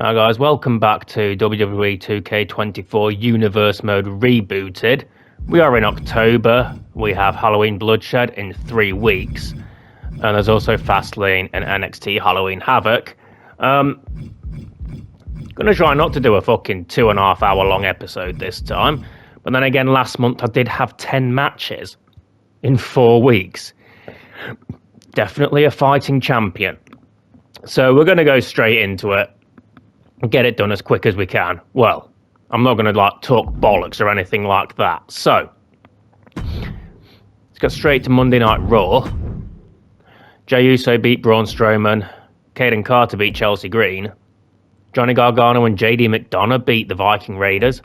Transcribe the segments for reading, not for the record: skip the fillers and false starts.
Hi guys, welcome back to WWE 2K24 Universe Mode Rebooted. We are in October, we have Halloween Bloodshed in 3 weeks, and there's also Fastlane and NXT Halloween Havoc. Gonna try not to do a fucking 2.5 hour long episode this time, but then again last month I did have 10 matches in 4 weeks. Definitely a fighting champion. So we're gonna go straight into it. Get it done as quick as we can. Well, I'm not going to talk bollocks or anything like that. So, let's get straight to Monday Night Raw. Jey Uso beat Braun Strowman. Caden Carter beat Chelsea Green. Johnny Gargano and JD McDonough beat the Viking Raiders.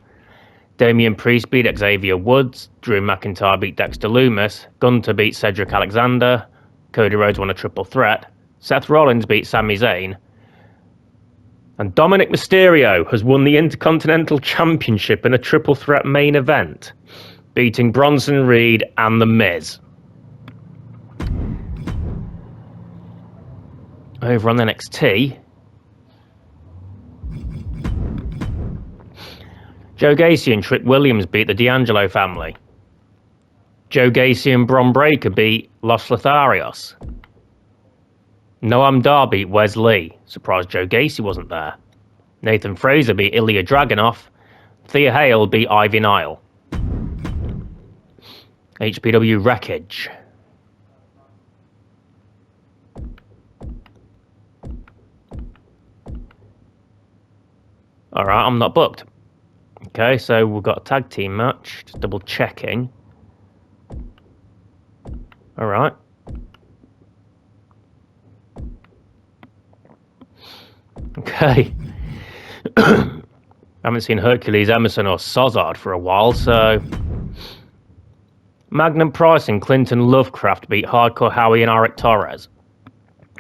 Damian Priest beat Xavier Woods. Drew McIntyre beat Dexter Lumis. Gunther beat Cedric Alexander. Cody Rhodes won a triple threat. Seth Rollins beat Sami Zayn. And Dominic Mysterio has won the Intercontinental Championship in a triple threat main event, beating Bronson Reed and The Miz. Over on NXT, Joe Gacy and Trick Williams beat the D'Angelo family. Joe Gacy and Bron Breakker beat Los Lotharios. Noam Dar beat Wes Lee. Surprised Joe Gacy wasn't there. Nathan Fraser beat Ilya Dragunov. Thea Hale beat Ivy Nile. HPW Wreckage. Alright, I'm not booked. Okay, so we've got a tag team match. Just double checking. Alright. Okay. I haven't seen Hercules Emerson or Sozard for a while, so... Magnum Price and Clinton Lovecraft beat Hardcore Howie and Eric Torres.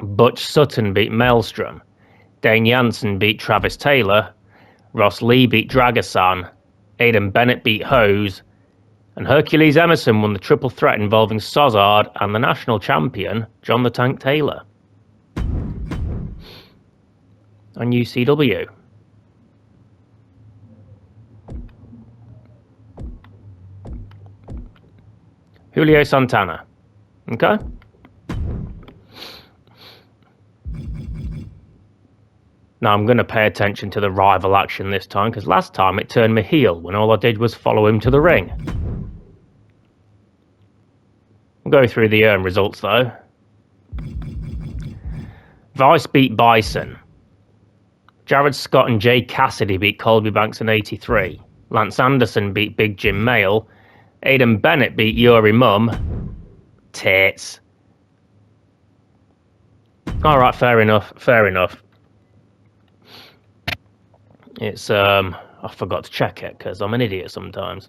Butch Sutton beat Maelstrom. Dane Jansen beat Travis Taylor. Ross Lee beat Dragasan. Aidan Bennett beat Hose. And Hercules Emerson won the triple threat involving Sozard and the national champion, John the Tank Taylor. On UCW. Julio Santana. Okay. Now I'm going to pay attention to the rival action this time, because last time it turned me heel when all I did was follow him to the ring. We'll go through the results though. Vice beat Bison. Jared Scott and Jay Cassidy beat Colby Banks in 83. Lance Anderson beat Big Jim Mayle. Aidan Bennett beat Yuri Mum. Tits. Alright, fair enough, fair enough. It's, I forgot to check it, because I'm an idiot sometimes.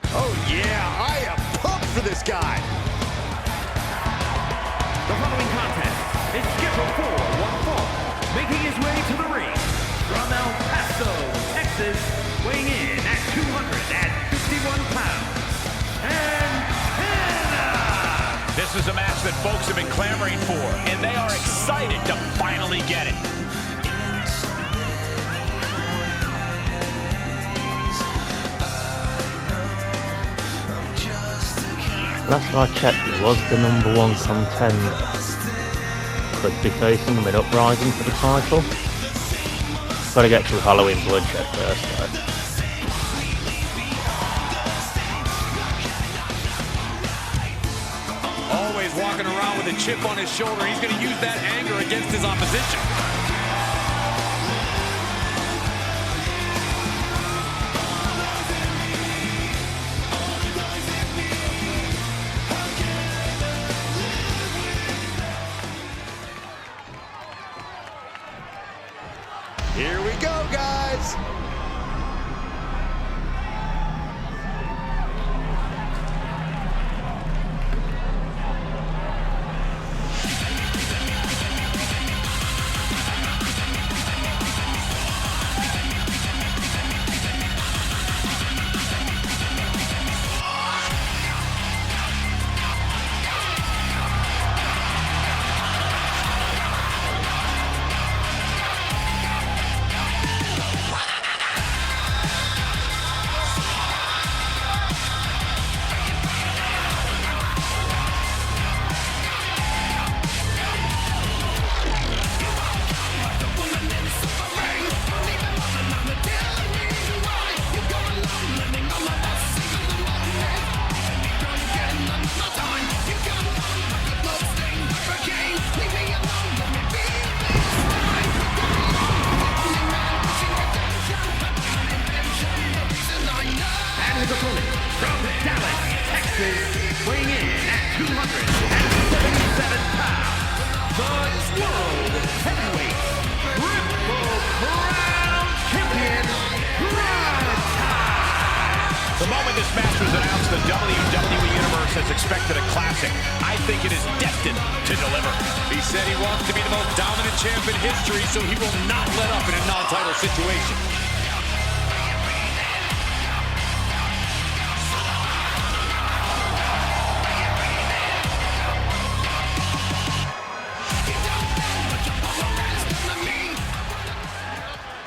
Oh yeah, I am pumped for this guy! The following contest is scheduled for one fall, making his way to the ring from El Paso, Texas, weighing in at 251 pounds, Santana! This is a match that folks have been clamoring for, and they are excited to finally get it. Last I checked, he was the #1 contender. Could be facing him in Uprising for the title. Gotta get through Halloween Bloodshed first though. Always walking around with a chip on his shoulder. He's going to use that anger against his opposition. Here we go, guys! expected a classic. I think it is destined to deliver. He said he wants to be the most dominant champ in history, so he will not let up in a non-title situation.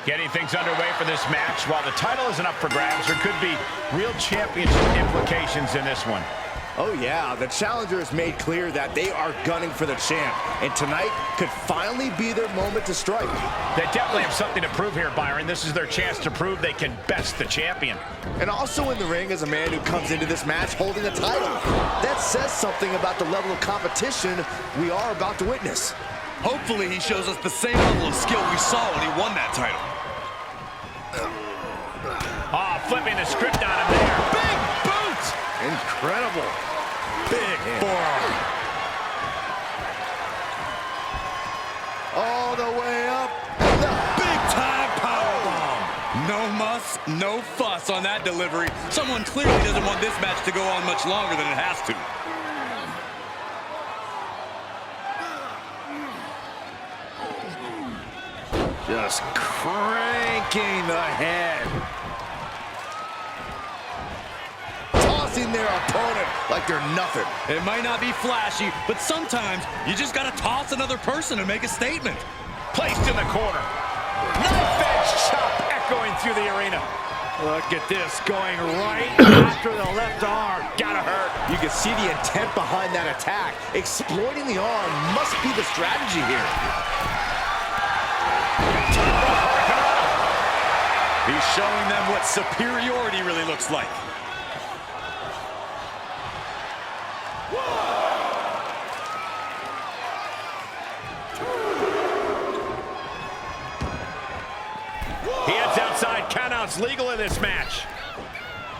Getting things underway for this match. While the title isn't up for grabs, there could be real championship implications in this one. Oh yeah, the challenger has made clear that they are gunning for the champ, and tonight could finally be their moment to strike. They definitely have something to prove here, Byron. This is their chance to prove they can best the champion. And also in the ring is a man who comes into this match holding a title. That says something about the level of competition we are about to witness. Hopefully he shows us the same level of skill we saw when he won that title. Oh, flipping the script on him there. Big boots! Incredible. Big forearm. All the way up. Big time powerbomb. No muss, no fuss on that delivery. Someone clearly doesn't want this match to go on much longer than it has to. Just cranking the head. Tossing their opponent like they're nothing. It might not be flashy, but sometimes you just gotta toss another person and make a statement. Placed in the corner. Knife-edge chop echoing through the arena. Look at this, going right after the left arm. Gotta hurt. You can see the intent behind that attack. Exploiting the arm must be the strategy here. He's showing them what superiority really looks like. He heads outside. Countouts legal in this match.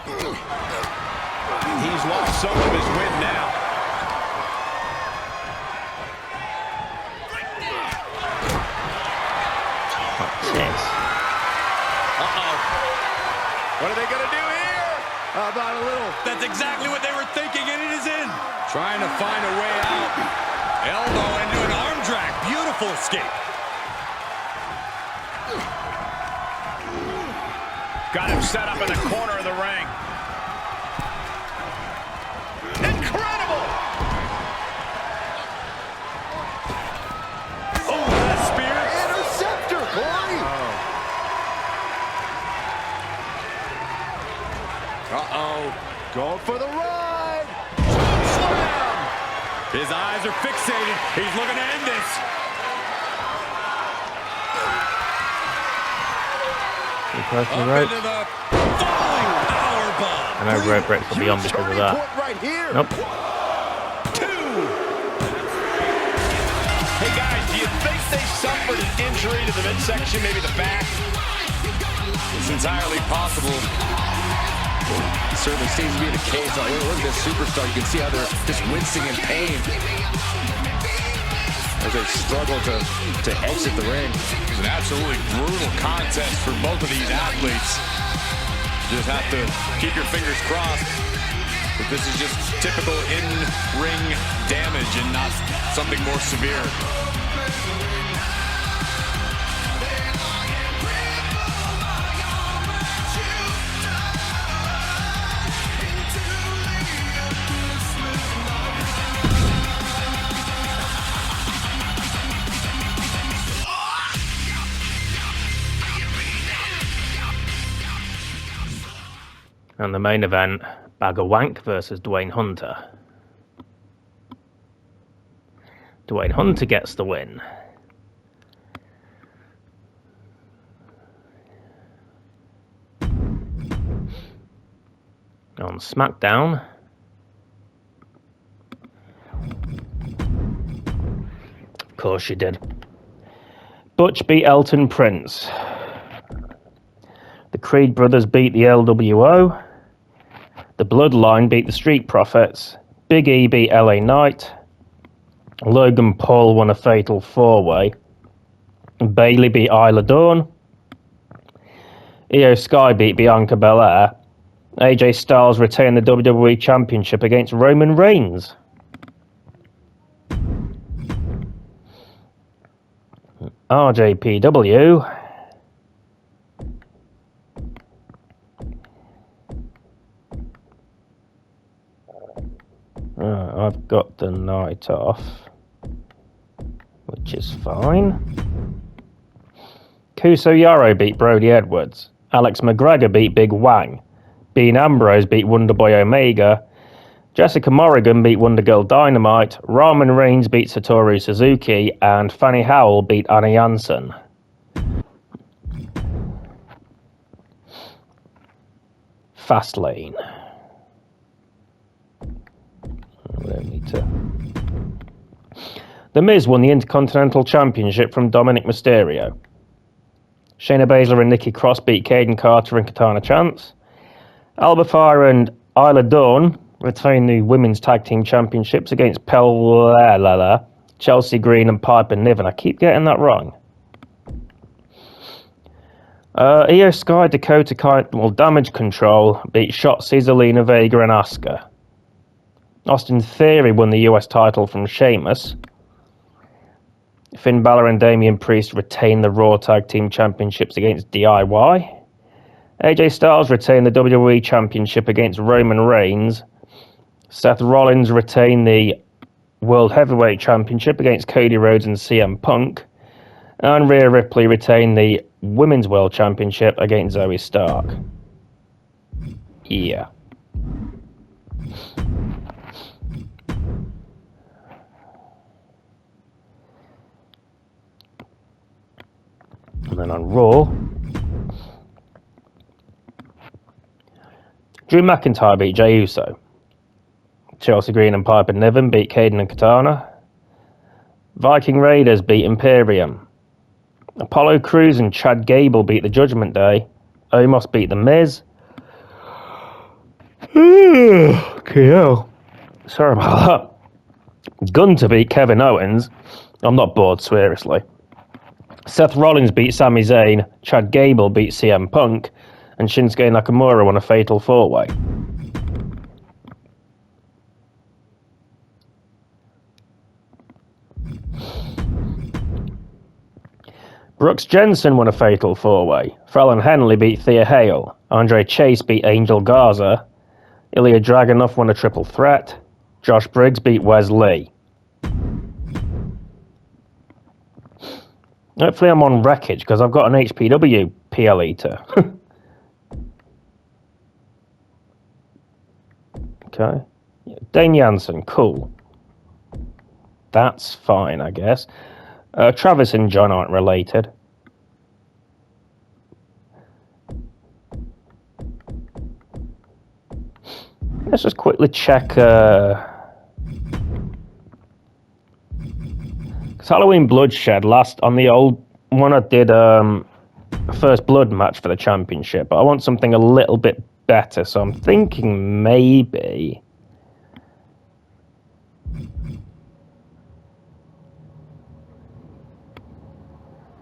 He's lost some of his wind now. What are they going to do here? How about a little? That's exactly what they were thinking, and it is in. Trying to find a way out. Elbow into an arm drag. Beautiful escape. Got him set up in the corner of the ring. Incredible! Oh, that spear. Interceptor, Corey. Uh-oh. Going for the ride. Slam. His eyes are fixated. He's looking to end this. Up Into the falling powerbomb. I know rope breaks will be on because of that. Right here. Nope. Two. Hey, guys, do you think they suffered an injury to the midsection, maybe the back? It's entirely possible. It certainly seems to be the case. Look at this superstar. You can see how they're just wincing in pain as they struggle to exit the ring. It's an absolutely brutal contest for both of these athletes. Just have to keep your fingers crossed that this is just typical in-ring damage and not something more severe. And the main event, Bagger Wank versus Dwayne Hunter. Dwayne Hunter gets the win. On SmackDown, of course you did. Butch beat Elton Prince. The Creed brothers beat the LWO. The Bloodline beat the Street Profits. Big E beat LA Knight. Logan Paul won a fatal 4-way. Bayley beat Isla Dawn. Io Sky beat Bianca Belair. AJ Styles retained the WWE Championship against Roman Reigns. RJPW. I've got the night off, which is fine. Kuso Yaro beat Brody Edwards. Alex McGregor beat Big Wang. Dean Ambrose beat Wonderboy Omega. Jessica Morrigan beat Wonder Girl Dynamite. Roman Reigns beat Satoru Suzuki. And Fanny Howell beat Anna Janssen. Fastlane. We don't need to. The Miz won the Intercontinental Championship from Dominic Mysterio. Shayna Baszler and Nikki Cross beat Kaden Carter and Katana Chance. Alba Fyre and Isla Dawn retained the Women's Tag Team Championships against Chelsea Green and Piper Niven. I keep getting that wrong. Io Sky, Dakota Kai, Damage Control beat Shotzi, Zelina Vega and Asuka. Austin Theory won the US title from Sheamus. Finn Balor and Damian Priest retained the Raw Tag Team Championships against DIY. AJ Styles retained the WWE Championship against Roman Reigns. Seth Rollins retained the World Heavyweight Championship against Cody Rhodes and CM Punk. And Rhea Ripley retained the Women's World Championship against Zoe Stark. Yeah. And then on Raw, Drew McIntyre beat Jey Uso. Chelsea Green and Piper Niven beat Kaden and Katana. Viking Raiders beat Imperium. Apollo Crews and Chad Gable beat the Judgment Day. Omos beat The Miz. Okay, sorry about that. Gunter beat Kevin Owens. I'm not bored, seriously. Seth Rollins beat Sami Zayn. Chad Gable beat CM Punk. And Shinsuke Nakamura won a fatal 4-way. Brooks Jensen won a fatal 4-way. Fallon Henley beat Thea Hale. Andre Chase beat Angel Garza. Ilya Dragunov won a triple threat. Josh Briggs beat Wes Lee. Hopefully I'm on wreckage because I've got an HPW PL Eater. Okay. Dane Jansen, cool. That's fine, I guess. Travis and John aren't related. Let's just quickly check. Because Halloween Bloodshed last on the old one, I did First Blood match for the championship, but I want something a little bit better, so I'm thinking maybe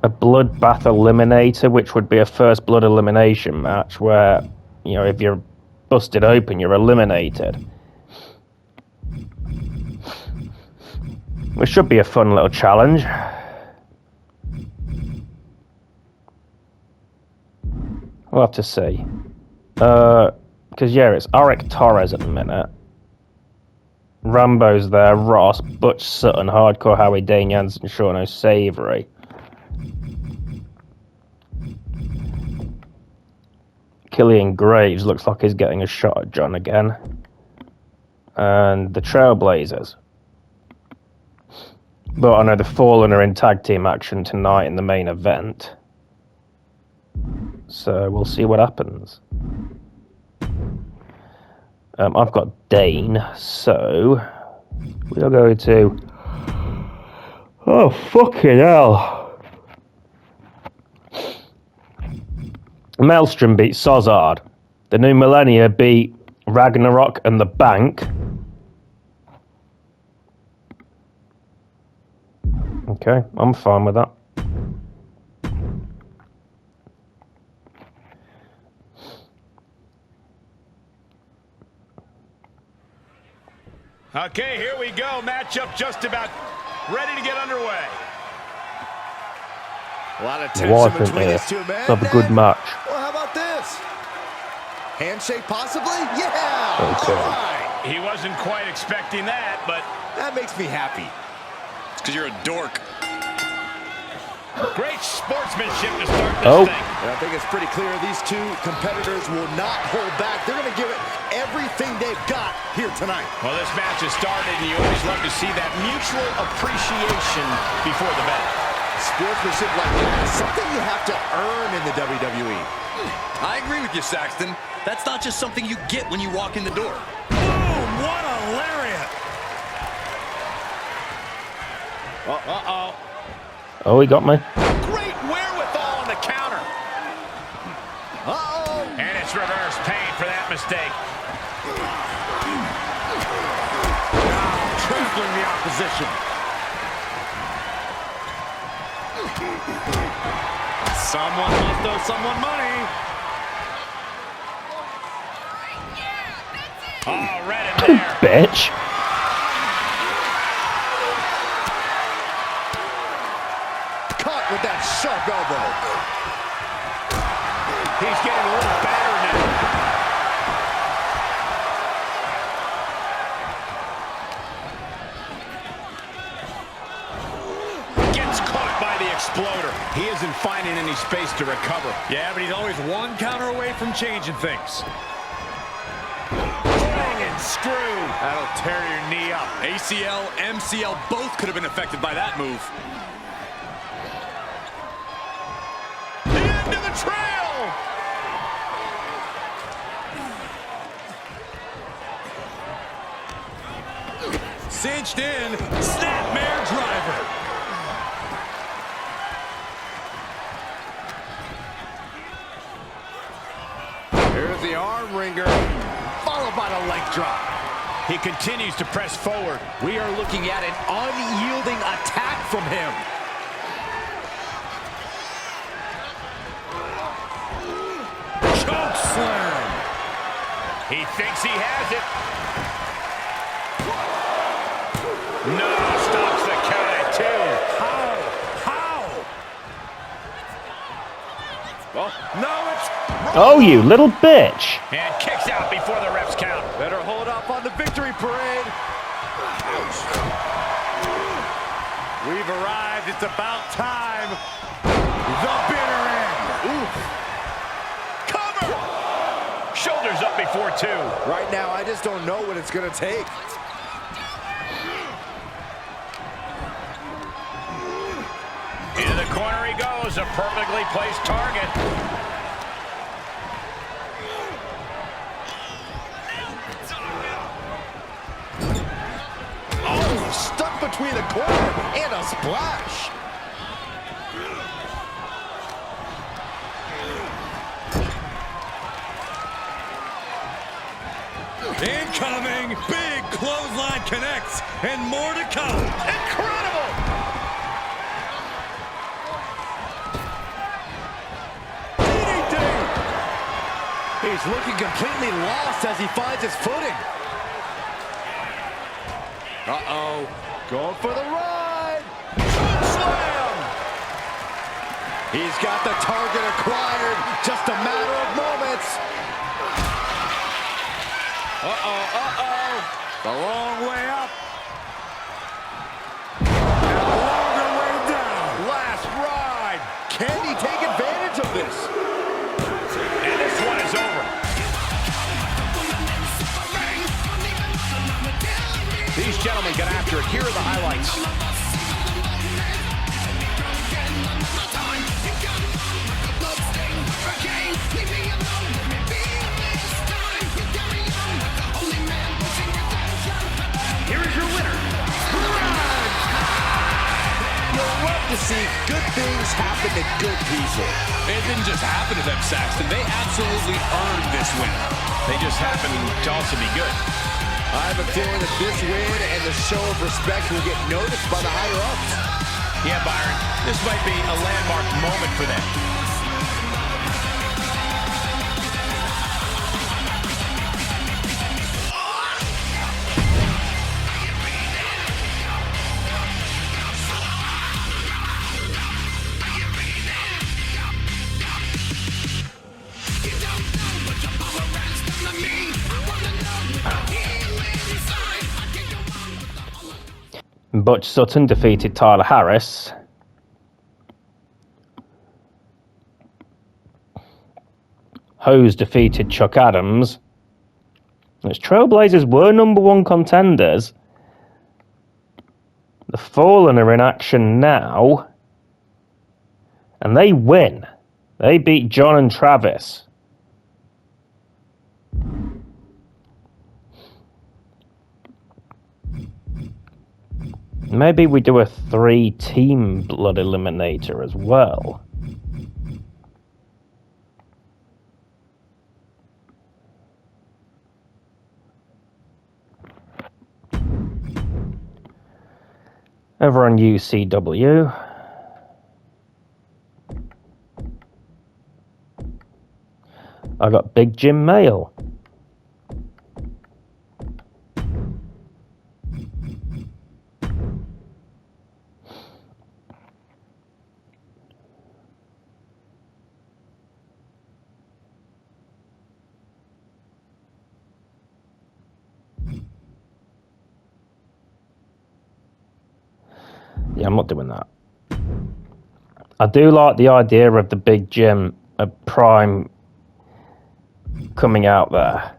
a Bloodbath Eliminator, which would be a First Blood elimination match where, you know, if you're busted open, you're eliminated. Which should be a fun little challenge. We'll have to see. Because, yeah, it's Arik Torres at the minute. Rambo's there, Ross, Butch Sutton, Hardcore Howie, Dane Jansen, Sean O'Savory. Killian Graves looks like he's getting a shot at John again. And the Trailblazers. But I know the Fallen are in tag team action tonight in the main event. So we'll see what happens. I've got Dane, so we'll go to... Oh, fucking hell. Maelstrom beat Sozard. The New Millennia beat Ragnarok and The Bank. Okay, I'm fine with that. Okay, here we go. Matchup just about ready to get underway. A lot of tension between these two men. Have a good match. Well, how about this? Handshake possibly? Yeah! Okay. All right. He wasn't quite expecting that, but that makes me happy. It's because you're a dork. Great sportsmanship to start this thing. And I think it's pretty clear these two competitors will not hold back. They're going to give it everything they've got here tonight. Well, this match has started, and you always love to see that mutual appreciation before the bell. Sportsmanship like that is something you have to earn in the WWE. I agree with you, Saxton. That's not just something you get when you walk in the door. Boom! What a lariat! Uh-oh. Oh, he got me. Great wherewithal on the counter. Uh-oh. And it's reverse pain for that mistake. Trampling the opposition. Someone must owe someone money. Oh, right in there. Bitch. Caught with that sharp elbow. He's getting a little better now. Gets caught by the exploder. He isn't finding any space to recover. Yeah, but he's always one counter away from changing things. Banging screw. That'll tear your knee up. ACL, MCL, both could have been affected by that move. The end of the trail. Cinched in, snapmare driver. Here's the arm wringer, followed by the leg drop. He continues to press forward. We are looking at an unyielding attack from him. Choke slam. He thinks he has it. No, stops the count at 2. How? Well, no, it's... Oh, you little bitch. And kicks out before the refs count. Better hold up on the victory parade. Ouch. We've arrived. It's about time. The bitter end. Oof. Cover. Shoulders up before 2. Right now, I just don't know what it's going to take. Into the corner he goes. A perfectly placed target. Stuck between the corner and a splash. Incoming, big clothesline connects, and more to come. Incredible! DDT! He's looking completely lost as he finds his footing. Uh-oh. Going for the ride. Slam! He's got the target acquired. Just a matter of moments. Uh-oh, uh-oh. The long way up. And a longer way down. Last ride. Can he take advantage of this? And this one is over. These gentlemen got after it. Here are the highlights. Here is your winner. You'll love to see good things happen to good people. It didn't just happen to them, Saxton. They absolutely earned this win. They just happen to also be good. I have a feeling that this win and the show of respect will get noticed by the higher-ups. Yeah, Byron, this might be a landmark moment for them. Then Butch Sutton defeated Tyler Harris. Hose defeated Chuck Adams. Its Trailblazers were #1 contenders. The Fallen are in action now. And they win. They beat John and Travis. Maybe we do a 3-team blood eliminator as well. Over on UCW. I got Big Jim Mail. Yeah, I'm not doing that. I do like the idea of the Big Jim Prime coming out there.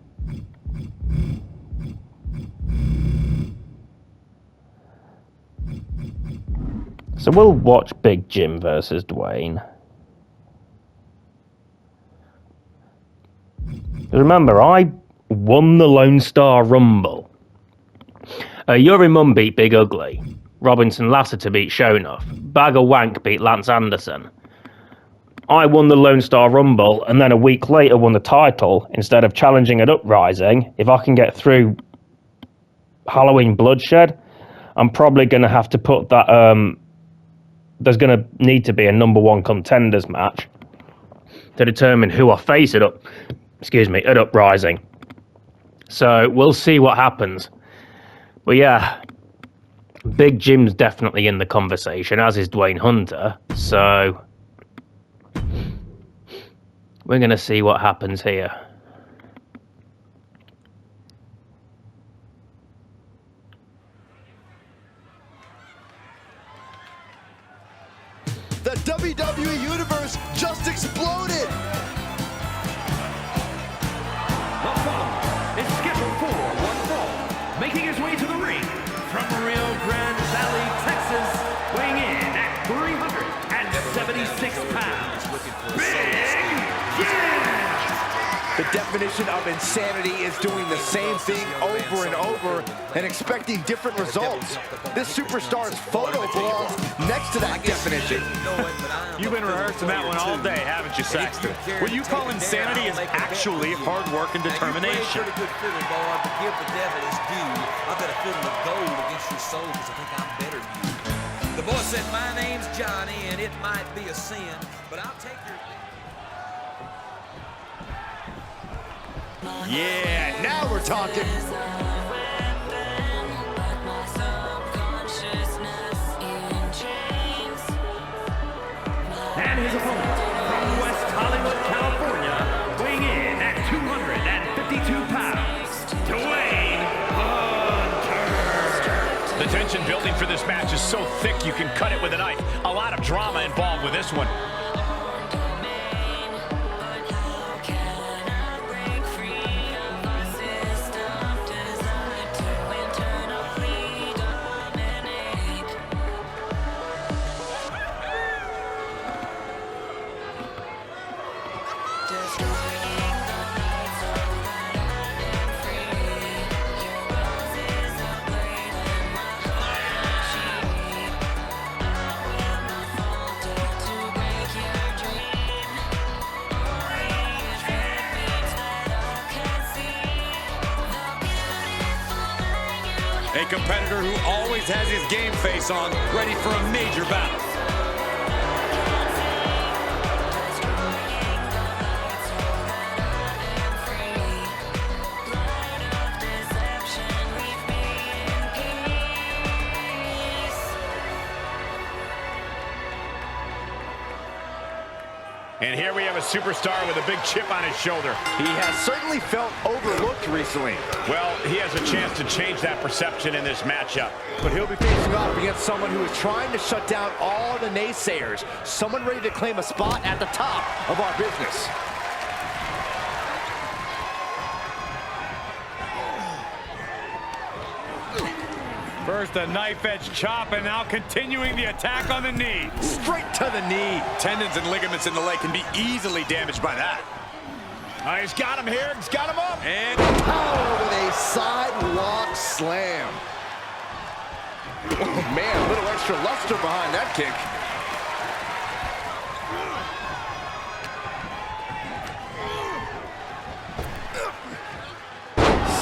So we'll watch Big Jim versus Dwayne. Remember, I won the Lone Star Rumble. Yuri Munn beat Big Ugly. Robinson Lassiter beat Shonuff. Bag of Wank beat Lance Anderson. I won the Lone Star Rumble, and then a week later won the title instead of challenging at Uprising. If I can get through Halloween Bloodshed, I'm probably going to have to put that... there's going to need to be a #1 contenders match to determine who I face at Uprising. So we'll see what happens. But yeah, Big Jim's definitely in the conversation, as is Dwayne Hunter. So we're going to see what happens here. The WWE Universe just exploded! The following is scheduled for one fall, making his way to the ring from Rio Grande Valley, Texas, weighing in at 376 pounds, Big Jim! The definition of insanity is doing the same thing over and over and expecting different results. This superstar's photo belongs next to that definition. You've been rehearsing that one all day, haven't you, Saxton? What you call insanity is actually hard work and determination. Pretty good feeling, boy, but give the devil his due. I've got a feeling of gold against your soul because I think I'm better than you. The boy said, my name's Johnny, and it might be a sin, but I'll take your... Yeah, now we're talking. And his opponent from West Hollywood, California, weighing in at 252 pounds, Dwayne Hunter. The tension building for this match is so thick you can cut it with a knife. A lot of drama involved with this one. A competitor who always has his game face on, ready for a major battle. And here we have a superstar with a big chip on his shoulder. He has certainly felt overlooked recently. Well, he has a chance to change that perception in this matchup. But he'll be facing off against someone who is trying to shut down all the naysayers. Someone ready to claim a spot at the top of our business. First a knife-edge chop, and now continuing the attack on the knee. Straight to the knee. Tendons and ligaments in the leg can be easily damaged by that. He's got him here. He's got him up. And Power with a sidewalk slam. Oh, man, a little extra luster behind that kick.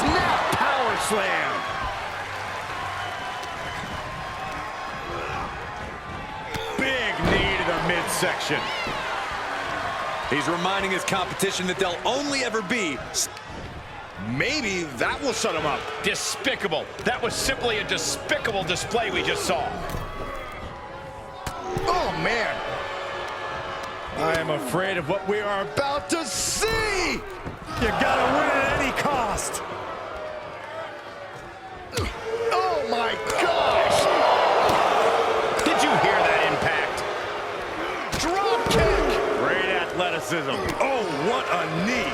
Snap power slam. Big knee to the midsection. he's reminding his competition that they'll only ever be. Maybe that will shut him up. Despicable. That was simply a despicable display we just saw. Oh, man. I am afraid of what we are about to see. You gotta win at any cost. Oh, my gosh. Did you hear that impact? Drop kick. Great athleticism. Oh, what a knee.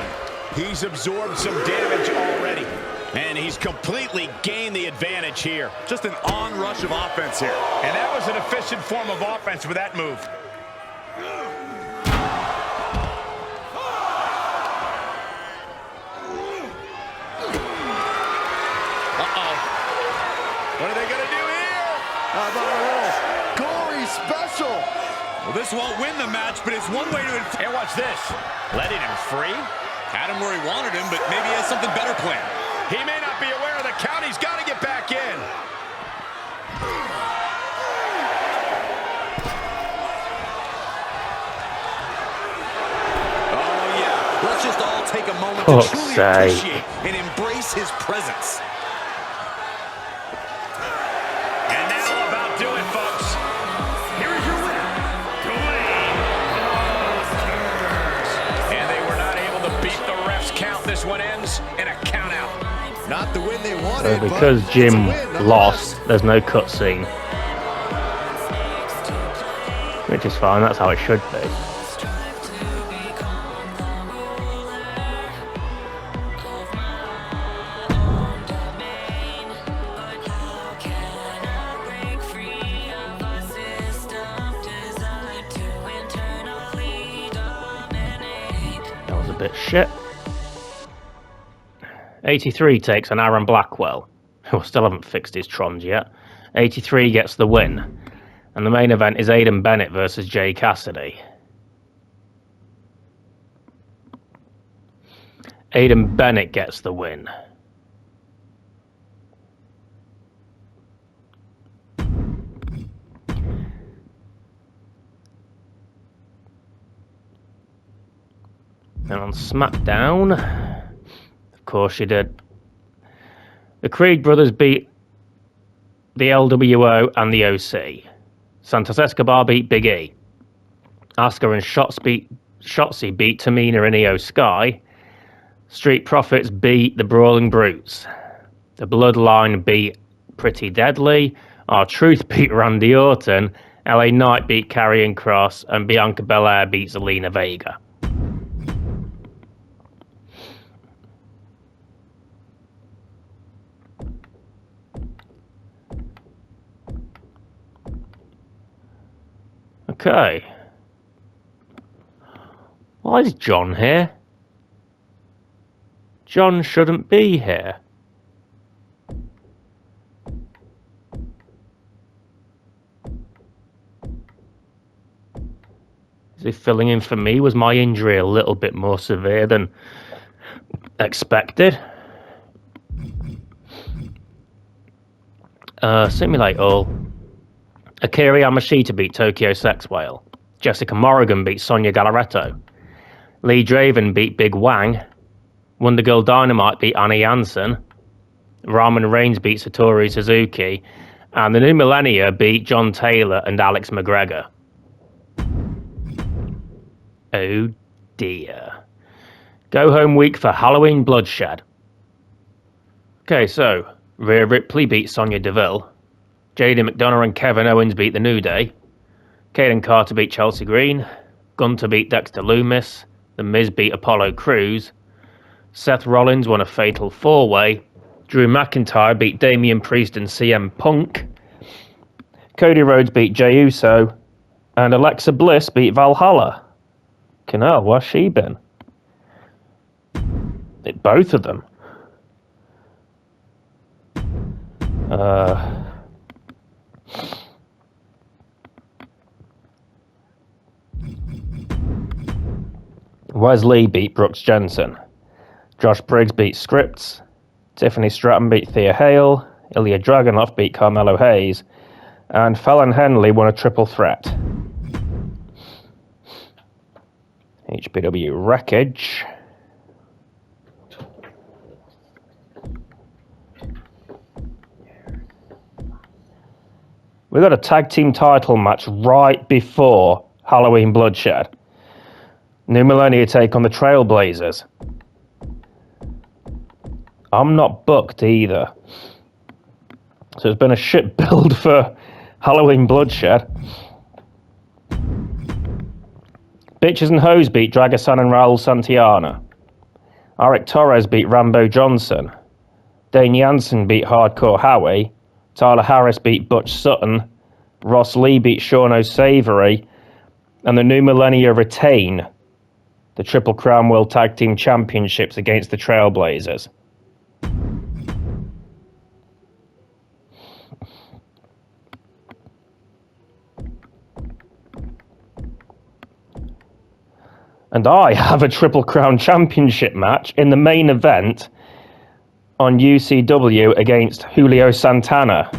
He's absorbed some damage already, and he's completely gained the advantage here. Just an onrush of offense here. And that was an efficient form of offense with that move. What are they going to do here? How about a little gory special? Well, this won't win the match, but it's one way to... And watch this. Letting him free? Had him where he wanted him, but maybe he has something better planned. He may not be aware of the count. He's got to get back in. Oh, yeah. Let's just all take a moment Fuck's to truly sake. appreciate and embrace his presence. And now about do it, folks. Here is your winner, Dwayne. And they were not able to beat the ref's count. This one ends in a count out. Not the win they wanted, So because but Jim it's a win, nonetheless. lost, there's no cutscene. Which is fine, that's how it should be. That was a bit shit. 83 takes on Aaron Blackwell, who still haven't fixed his trons yet. 83 gets the win. And the main event is Aiden Bennett versus Jay Cassidy. Aiden Bennett gets the win. And on SmackDown, of course you did. The Creed brothers beat the LWO and the OC. Santos Escobar beat Big E. Asuka and Shotzi beat Tamina and Io Sky. Street Profits beat the Brawling Brutes. The Bloodline beat Pretty Deadly. R-Truth beat Randy Orton. LA Knight beat Karrion Kross. And Bianca Belair beat Zelina Vega. Okay. Why is John here? John shouldn't be here. Is he filling in for me? Was my injury a little bit more severe than expected? Simulate all. Akira Yamashita beat Tokyo Sex Whale. Jessica Morrigan beat Sonia Galaretto. Lee Draven beat Big Wang. Wonder Girl Dynamite beat Annie Jansen. Ramen Reigns beat Satoru Suzuki. And the New Millennia beat John Taylor and Alex McGregor. Oh dear. Go home week for Halloween Bloodshed. Okay, so Rhea Ripley beat Sonya Deville. Jaden McDonough and Kevin Owens beat The New Day. Caden Carter beat Chelsea Green. Gunter beat Dexter Loomis. The Miz beat Apollo Crews. Seth Rollins won a fatal 4-way. Drew McIntyre beat Damian Priest and CM Punk. Cody Rhodes beat Jey Uso. And Alexa Bliss beat Valhalla. Canal, where's she been? Both of them. Wesley beat Brooks Jensen. Josh Briggs beat Scripps. Tiffany Stratton beat Thea Hale. Ilya Dragunov beat Carmelo Hayes. And Fallon Henley won a triple threat. HPW Wreckage. We got a tag team title match right before Halloween Bloodshed. New Millennia take on the Trailblazers. I'm not booked either. So it's been a shit build for Halloween Bloodshed. Bitches and Hoes beat Dragasan and Raul Santillana. Eric Torres beat Rambo Johnson. Dane Jansen beat Hardcore Howie. Tyler Harris beat Butch Sutton. Ross Lee beat Sean O'Savory. And the New Millennia retain the Triple Crown World Tag Team Championships against the Trailblazers. And I have a Triple Crown Championship match in the main event on UCW against Julio Santana.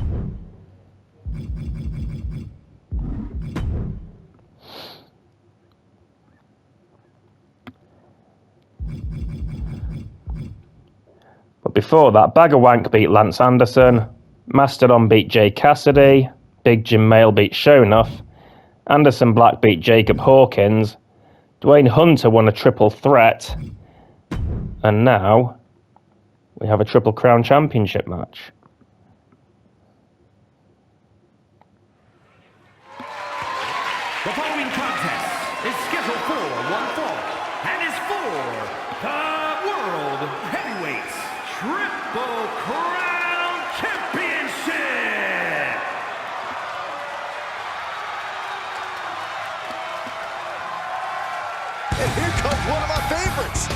But before that, Bagger Wank beat Lance Anderson, Mastodon beat Jay Cassidy, Big Jim Mail beat Shonuff, Anderson Black beat Jacob Hawkins, Dwayne Hunter won a triple threat, and now we have a Triple Crown Championship match. The following contest is scheduled for one fall and is for the World Heavyweight Triple Crown Championship. And here comes one of my favorites.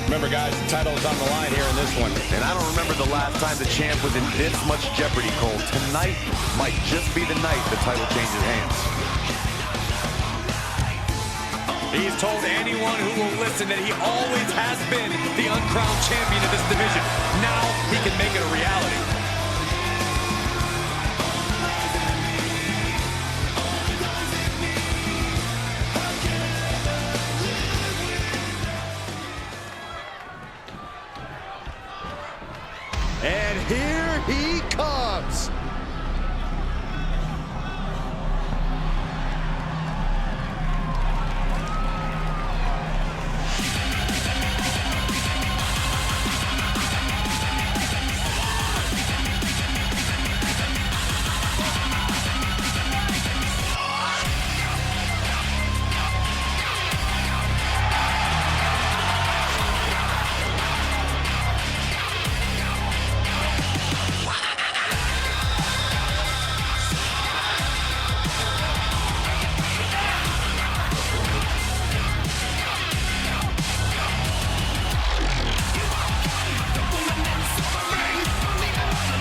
Remember, guys, the title is on the line here in this one. And I don't remember the last time the champ was in this much jeopardy, Cole. Tonight might just be the night the title changes hands. He's told anyone who will listen that he always has been the uncrowned champion of this division. Now he can make it a reality. And here he comes.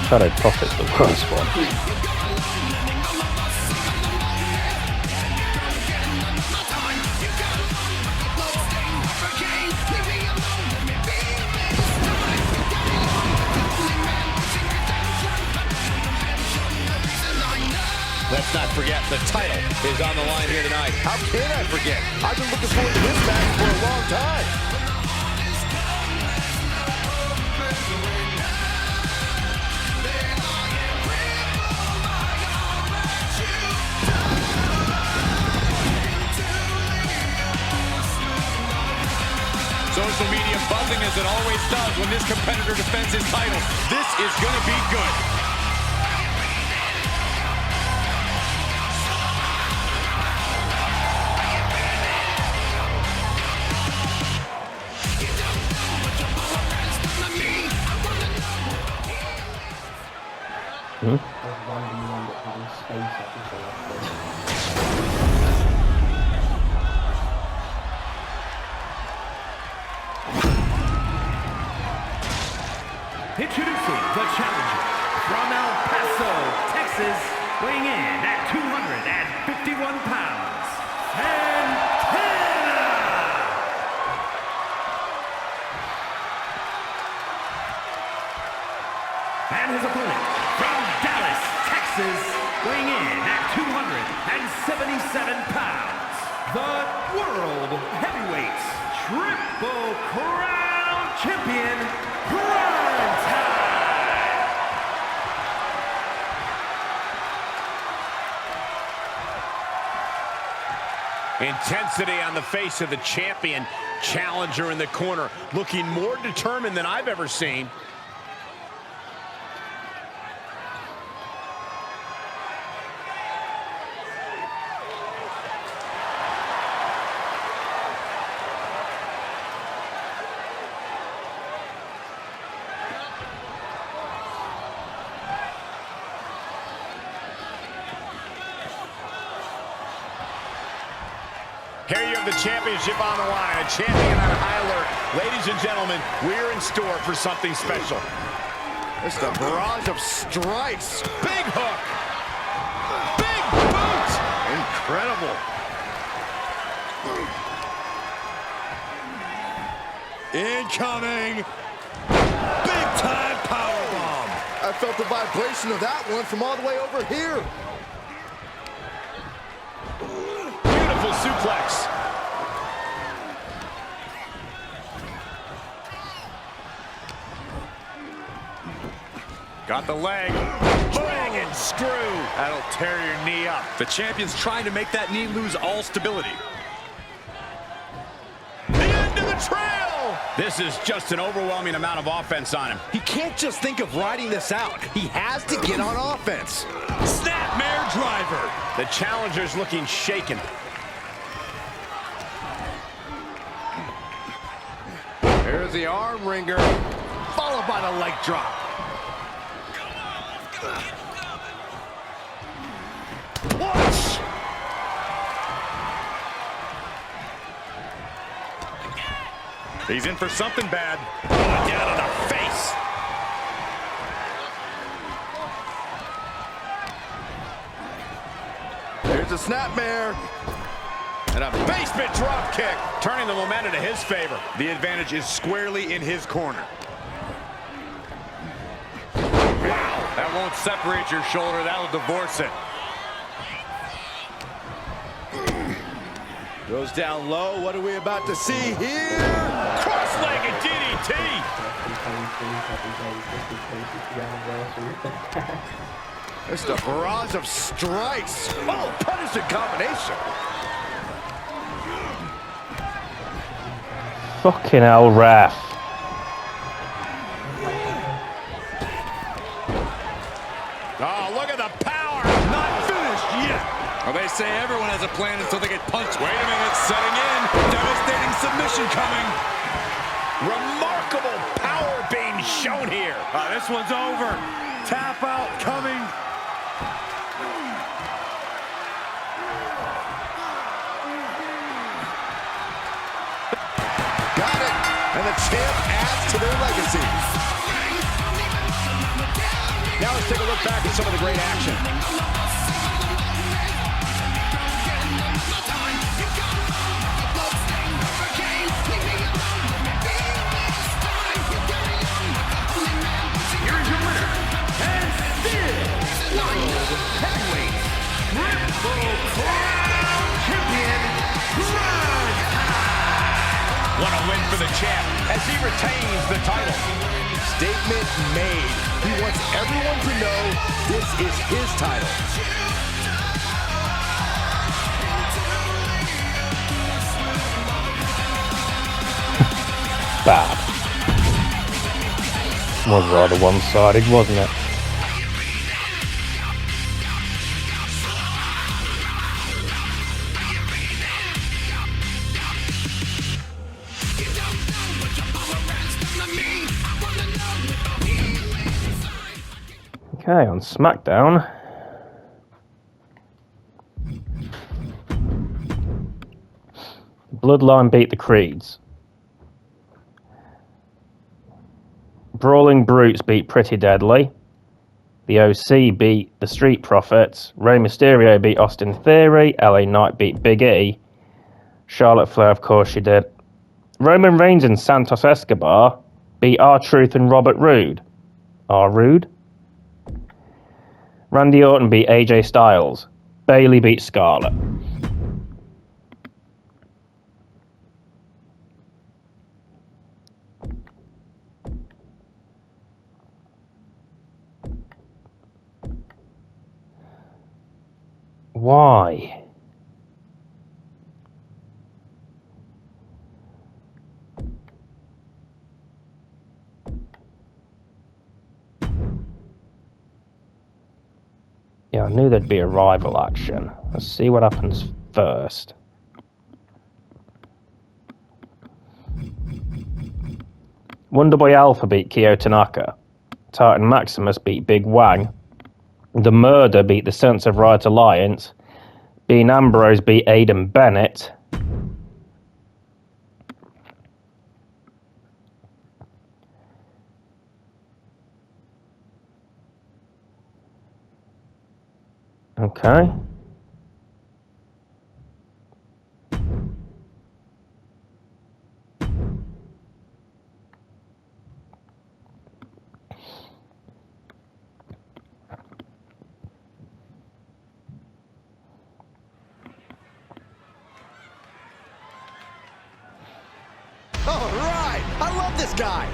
Shadow Prophet's the worst one. not forget, the title is on the line here tonight. How can I forget? I've been looking forward to this match for a long time. Social media buzzing as it always does when this competitor defends his title. This is going to be good. Introducing the challenger from El Paso, Texas, weighing in at 251 pounds, Santana! And his opponent from Dallas, Texas, weighing in at 277 pounds, the World Heavyweight Triple Crown Champion, Intensity on the face of the champion. Challenger in the corner, looking more determined than I've ever seen. Here you have the championship on the line, a champion on high alert. Ladies and gentlemen, we're in store for something special. It's the barrage of strikes. Big hook. Big boot. Incredible. Incoming. Big time powerbomb. I felt the vibration of that one from all the way over here. Suplex. Got the leg. Dragon screw. That'll tear your knee up. The champion's trying to make that knee lose all stability. The end of the trail. This is just an overwhelming amount of offense on him. He can't just think of riding this out. He has to get on offense. Snapmare driver. The challenger's looking shaken. Here's the arm wringer, followed by the leg drop. Watch! He's in for something bad. Down in the face. There's a snapmare. And a basement drop kick, turning the momentum to his favor. The advantage is squarely in his corner. Wow. That won't separate your shoulder, that'll divorce it. Goes down low. What are we about to see here? Cross-legged DDT. Just a barrage of strikes. Oh, punishing combination. Fucking hell, ref. Oh, look at the power. Not finished yet. Well, they say everyone has a plan until they get punched. Wait a minute, setting in. Devastating submission coming. Remarkable power being shown here. This one's over. Tap out coming. Got it. And the champ adds to their legacy. Now let's take a look back at some of the great action. Here is your winner, and still World Heavyweight What a win for the champ as he retains the title. Statement made. He wants everyone to know this is his title. Bad. Was rather one-sided, wasn't it? Okay, on SmackDown. Bloodline beat the Creeds. Brawling Brutes beat Pretty Deadly. The OC beat the Street Profits. Rey Mysterio beat Austin Theory. LA Knight beat Big E. Charlotte Flair, of course, she did. Roman Reigns and Santos Escobar beat R-Truth and Robert Roode. R-Rude? Randy Orton beat AJ Styles. Bayley beat Scarlett. Why? Yeah, I knew there'd be a rival action. Let's see what happens first. Wonderboy Alpha beat Kyo Tanaka. Titan Maximus beat Big Wang. The Murder beat the Sons of Riot Alliance. Dean Ambrose beat Aiden Bennett. Okay. All right, I love this guy.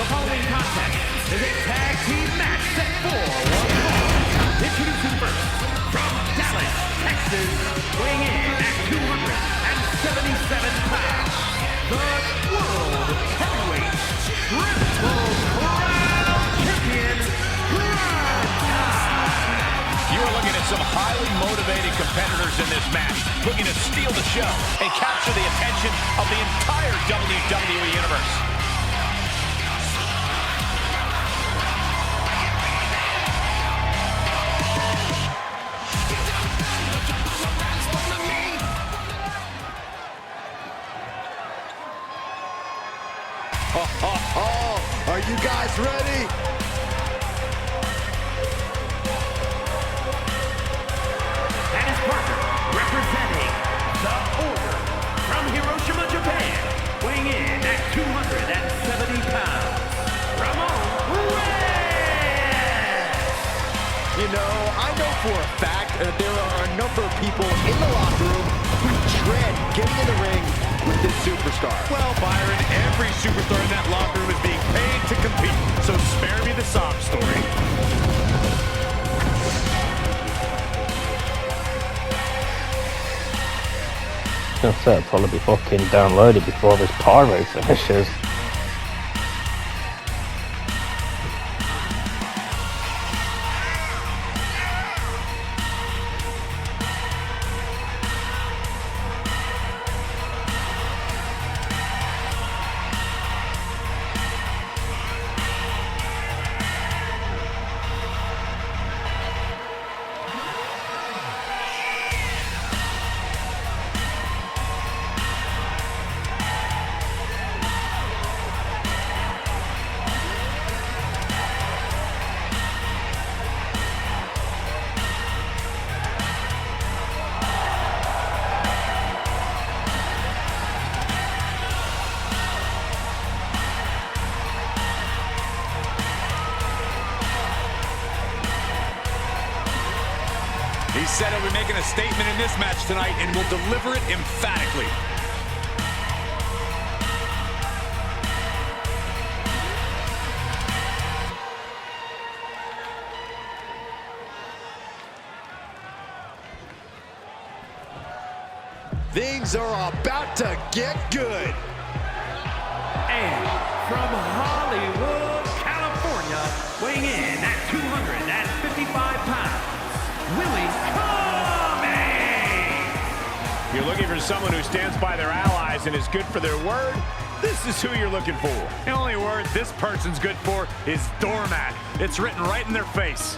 The following contest is a tag team match set for one fall. Introducing first, from Dallas, Texas, weighing in at 277 pounds, the World Heavyweight Triple Crown Champion, You are looking at some highly motivated competitors in this match, looking to steal the show and capture the attention of the entire WWE Universe. Are you guys ready? and his partner, representing the Order from Hiroshima, Japan, weighing in at 270 pounds, Ramon Reyes. You know, I know for a fact that there are a number of people in the locker room who dread getting in the ring with this superstar. Well, Byron, every superstar in that locker room is being paid to compete, so spare me the sob story. gonna say it'll probably be fucking downloaded before this pyro finishes. He said he'll be making a statement in this match tonight and will deliver it emphatically. Things are about to get good. And from Hollywood, California, weighing in at 255 pounds, Willie Cummings! You're looking for someone who stands by their allies and is good for their word? This is who you're looking for. The only word this person's good for is doormat. It's written right in their face.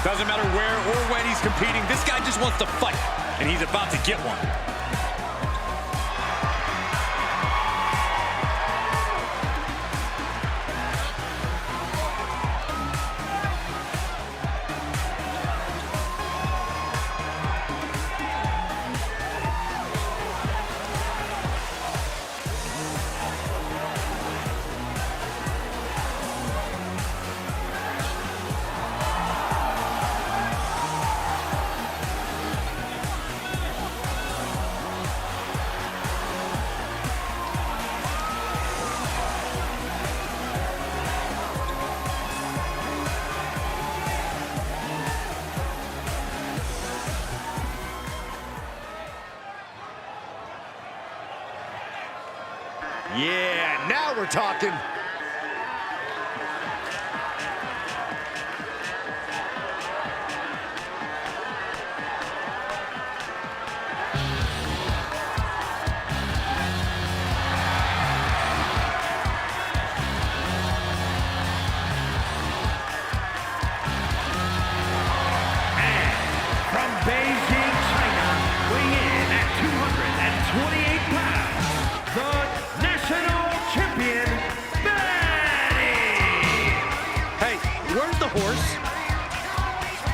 Doesn't matter where or when he's competing, this guy just wants to fight, and he's about to get one. Yeah, now we're talking. From Beijing, China, weighing in at 228 pounds, the national champion, Manny! Hey, where's the horse?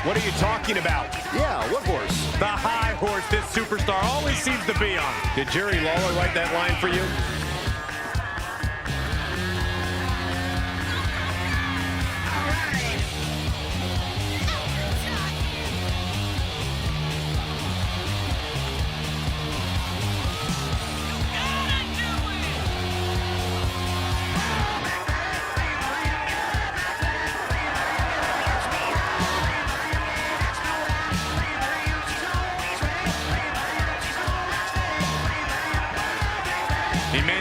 What are you talking about? Yeah, what horse? The high horse this superstar always seems to be on. Did Jerry Lawler write that line for you? He may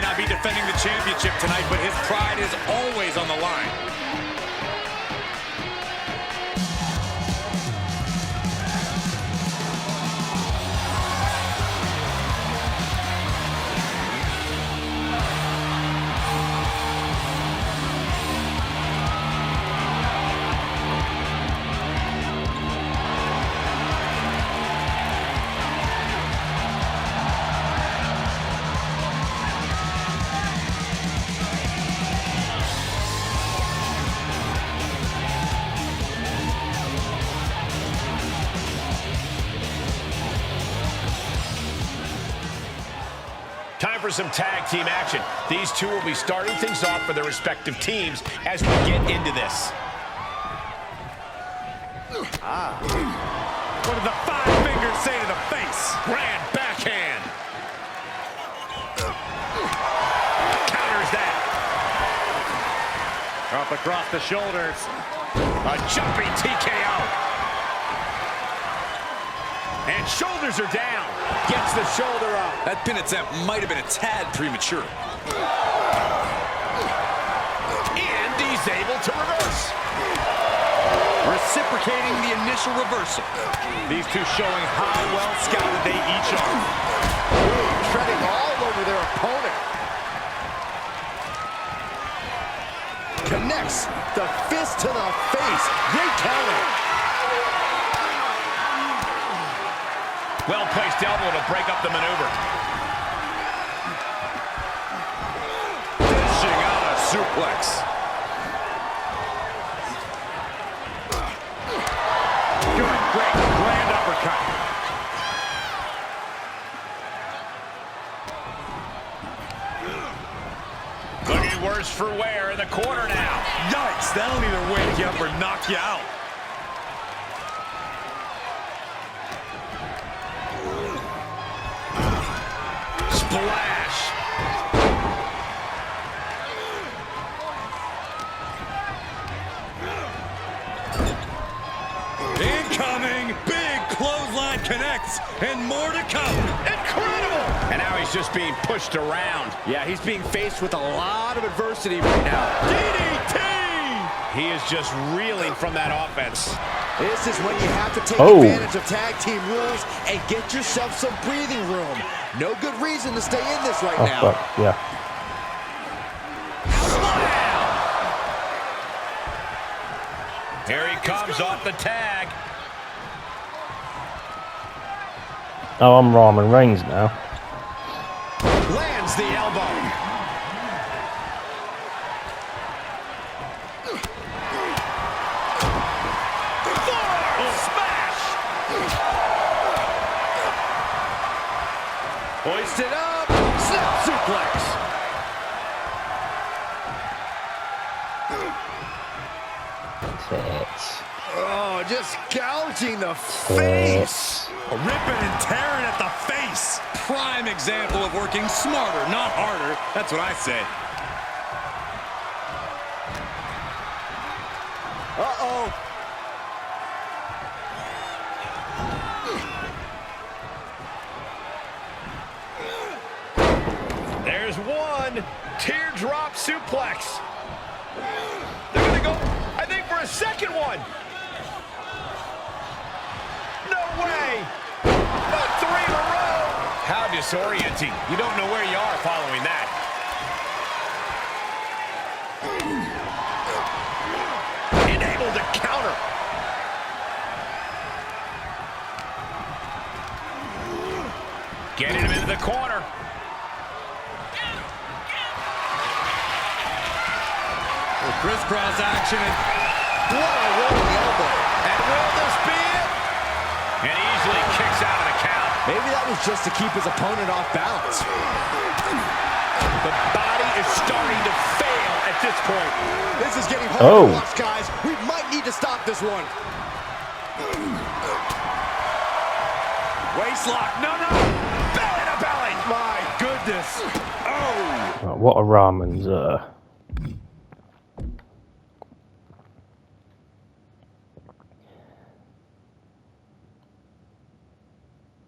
for some tag team action. These two will be starting things off for their respective teams as we get into this. What did the 5 fingers say to the face? Grand backhand. Counters that. Up across the shoulders. A jumping TKO. And shoulders are down. Gets the shoulder up. That pin attempt might have been a tad premature. And he's able to reverse. Reciprocating the initial reversal. These two showing how well scouted they each are. Treading all over their opponent. Connects the fist to the face. Great counter. Well-placed elbow to break up the maneuver. Dishing out a suplex. Good, great, grand uppercut. Looking worse for wear in the corner now. Yikes, that'll either wake you up or knock you out. Splash. Incoming, big clothesline connects, and more to come. Incredible! And now he's just being pushed around. Yeah, he's being faced with a lot of adversity right now. DDT! He is just reeling from that offense. This is when you have to take advantage of tag team rules and get yourself some breathing room. No good reason to stay in this right now. Fuck, yeah. Here he comes off the tag. Oh, I'm Roman Reigns now. Lands the elbow. Smash! Hoisted up. Snap suplex. Tits. Oh, just gouging the face. Ripping and tearing at the face. Prime example of working smarter, not harder. That's what I say. Uh-oh. There's one. Teardrop suplex. They're going to go, I think, for a second one. No way. Not 3 in a row. How disorienting. You don't know where you are following that. Unable to counter. Getting him into the corner. Crisscross action. What a rolling elbow. And will this be it? And easily kicks out of the count. Maybe that was just to keep his opponent off balance. The body is starting to fail at this point. This is getting hard Oh. to watch, guys. We might need to stop this one. Waistlock, no. Belly to belly. My goodness. Oh. Right, what a ramen's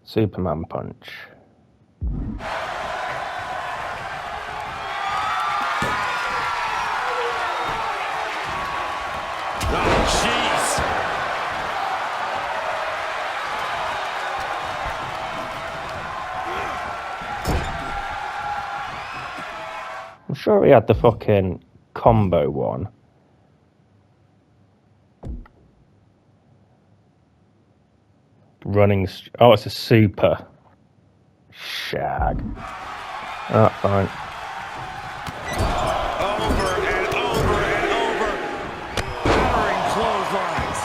Superman punch. Oh, jeez. I'm sure he had the fucking combo one. Running. Oh, it's a super. Shag. Oh, fine. Over and over and over. Powering clotheslines.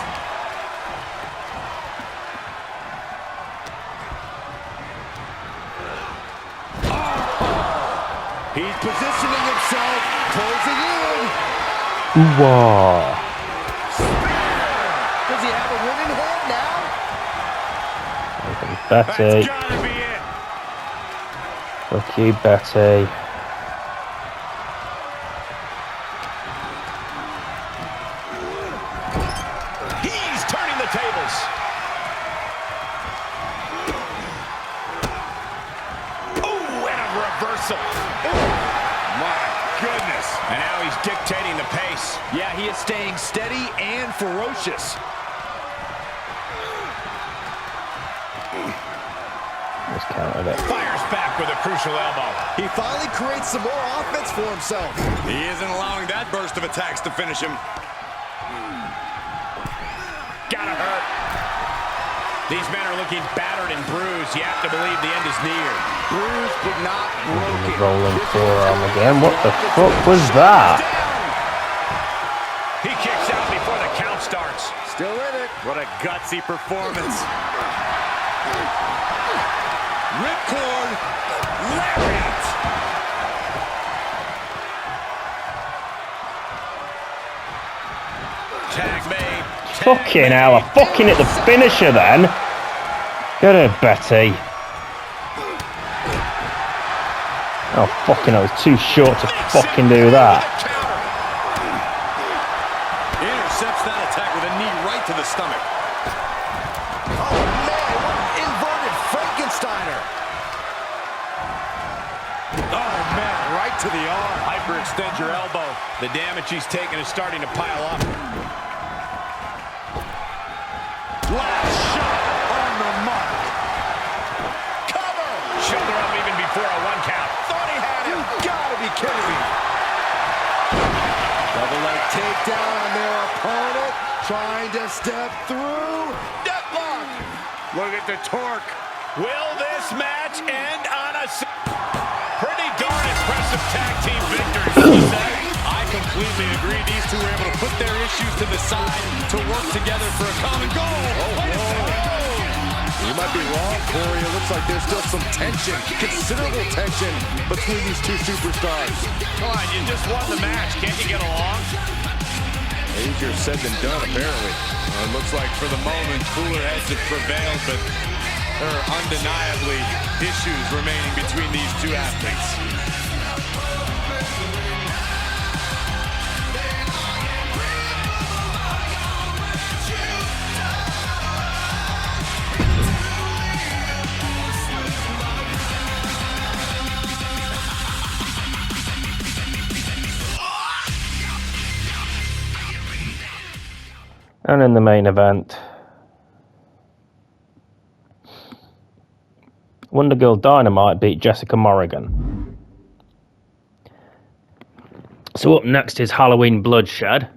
positioning himself, closing in. Wow. Does he have a winning head now? Betty. That's gotta be it. Fuck you, Betty. He's turning the tables. Oh, and a reversal. Oh, my goodness. And now he's dictating the pace. Yeah, he is staying steady and ferocious. Just countered it. Fires back with a crucial elbow. He finally creates some more offense for himself. He isn't allowing that burst of attacks to finish him. Gotta hurt. These men are looking battered and bruised. You have to believe the end is near. Bruised but not broken. Rolling forearm again. What the fuck was that? He kicks out before the count starts. Still in it. What a gutsy performance. Ripcord, lariat. Tag made. Fucking hell, I fucking hit the finisher then. Get her, Betty. Oh, fucking hell, it's too short to fucking do that. Intercepts that attack with a knee right to the stomach. Oh, man, what an inverted Frankensteiner. Oh, man, right to the arm. Hyperextend your elbow. The damage he's taken is starting to pile up. Last shot on the mark. Cover. Shoulder up even before a one count. Thought he had him. You gotta be kidding me. Double leg takedown on their opponent. Trying to step through. Deathlock. Look at the torque. Will this match end on a... Pretty darn impressive tag team victory. I completely agree. These two were able to put their issues to the side to work together for a common goal. You might be wrong, Corey. It looks like there's still some tension, considerable tension between these two superstars. Come on, you just won the match. Can't you get along? Easier said than done, apparently. Well, it looks like for the moment, cooler heads have prevailed, but there are undeniably issues remaining between these two athletes. And in the main event, Wonder Girl Dynamite beat Jessica Morrigan. So up next is Halloween Bloodshed.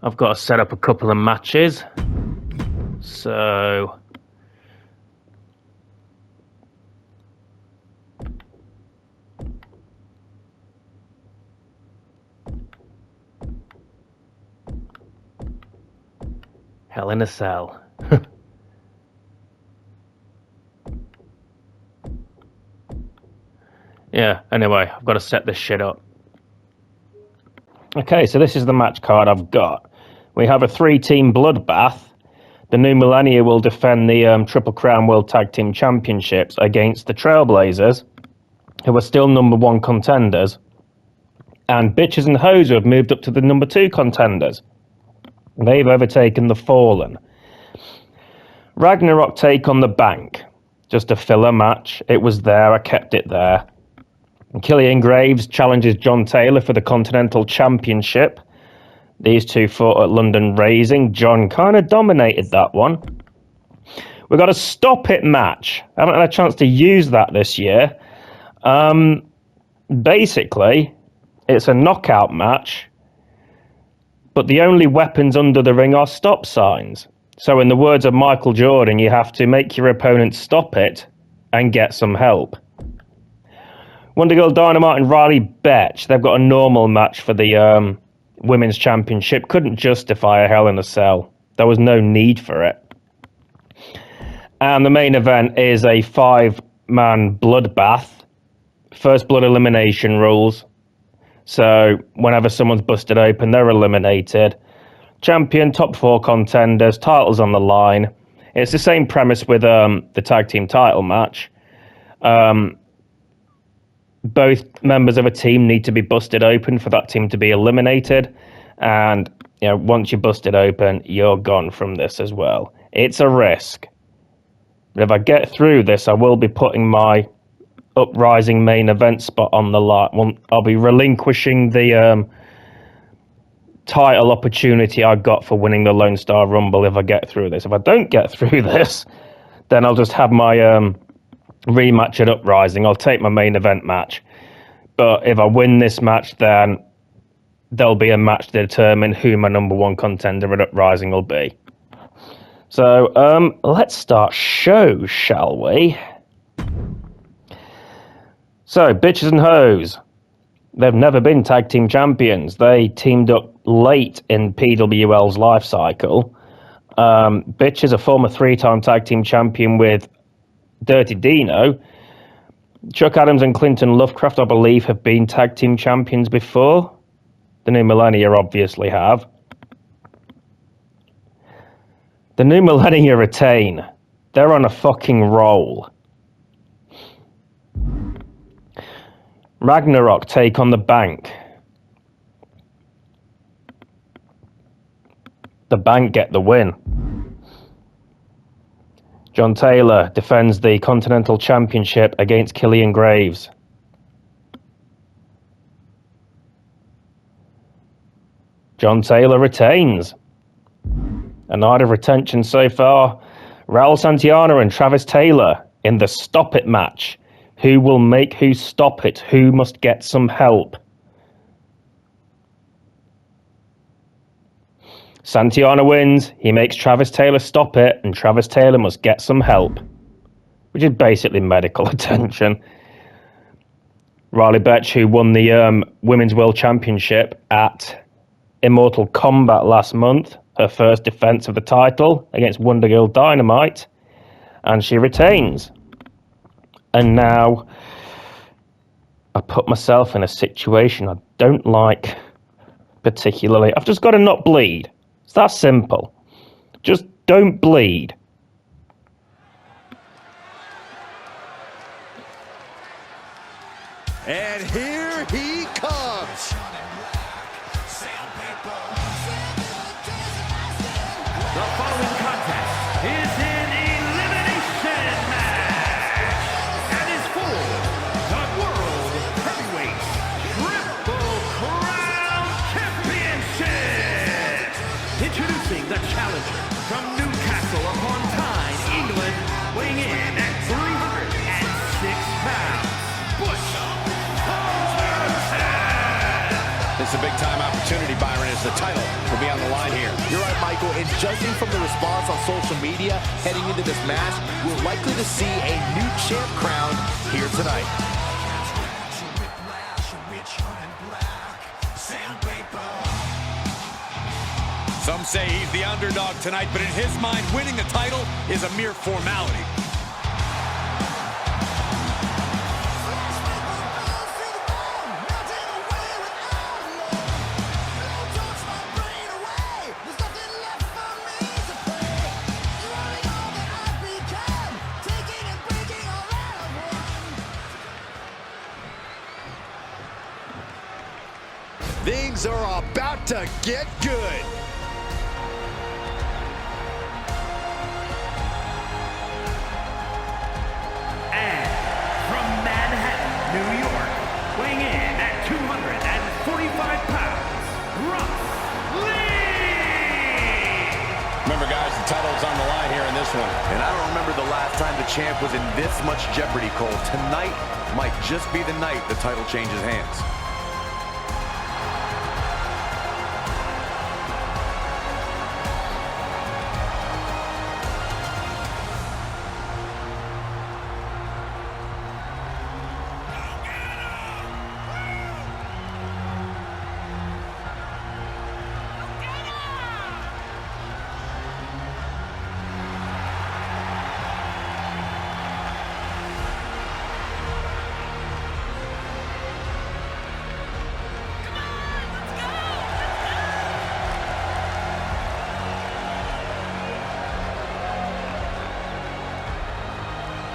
I've got to set up a couple of matches. So... Hell in a Cell. Yeah, anyway, I've got to set this shit up. Okay, so this is the match card I've got. We have a 3-team bloodbath. The New Millennia will defend the Triple Crown World Tag Team Championships against the Trailblazers, who are still number 1 contenders, and Bitches and Hoes, who have moved up to the number 2 contenders. They've overtaken the Fallen. Ragnarok take on the Bank. Just a filler match. It was there. I kept it there. And Killian Graves challenges John Taylor for the Continental Championship. These two fought at London Rising. John kind of dominated that one. We've got a Stop It match. I haven't had a chance to use that this year. Basically, it's a knockout match, but the only weapons under the ring are stop signs. So in the words of Michael Jordan, you have to make your opponent stop it and get some help. Wonder Girl Dynamite and Riley Betch, they've got a normal match for the Women's Championship. Couldn't justify a Hell in a Cell. There was no need for it. And the main event is a 5-man bloodbath. first blood elimination rules. So whenever someone's busted open, they're eliminated. Champion, top 4 contenders, titles on the line. It's the same premise with the tag team title match. Both members of a team need to be busted open for that team to be eliminated. And once you're busted open, you're gone from this as well. It's a risk. But if I get through this, I will be putting my Uprising main event spot on the line. I'll be relinquishing the title opportunity I got for winning the Lone Star Rumble if I get through this. If I don't get through this, then I'll just have my rematch at Uprising. I'll take my main event match. But if I win this match, then there'll be a match to determine who my number 1 contender at Uprising will be. So let's start show, shall we? So, bitches and hoes. They've never been tag team champions. They teamed up late in PWL's life cycle. Bitch is a former 3-time tag team champion with Dirty Dino. Chuck Adams and Clinton Lovecraft, I believe, have been tag team champions before. The New Millennia obviously have. The New Millennia retain. They're on a fucking roll. Ragnarok take on the Bank. The Bank get the win. John Taylor defends the Continental Championship against Killian Graves. John Taylor retains. A night of retention so far. Raul Santillana and Travis Taylor in the Stop It match. Who will make who stop it? Who must get some help? Santillana wins. He makes Travis Taylor stop it, and Travis Taylor must get some help, which is basically medical attention. Riley Betch, who won the Women's World Championship at Immortal Kombat last month, her first defense of the title against Wonder Girl Dynamite, and she retains. And now I put myself in a situation I don't like particularly. I've just got to not bleed. It's that simple. Just don't bleed. And here he comes. The following contest is an elimination match and is for the World Heavyweight Triple Crown Championship. Introducing the challenger from Newcastle upon Tyne, England, weighing in at 306 pounds, Butch Hartman. It's a big-time opportunity, Byron, as the title will be on the line here. You're right, Michael, and judging from the response on social media heading into this match, we're likely to see a new champ crowned here tonight. Some say he's the underdog tonight, but in his mind, winning the title is a mere formality. Things are about to get good. And from Manhattan, New York, weighing in at 245 pounds, Ross Lee! Remember, guys, the title's on the line here in this one. And I don't remember the last time the champ was in this much jeopardy, Cole. Tonight might just be the night the title changes hands.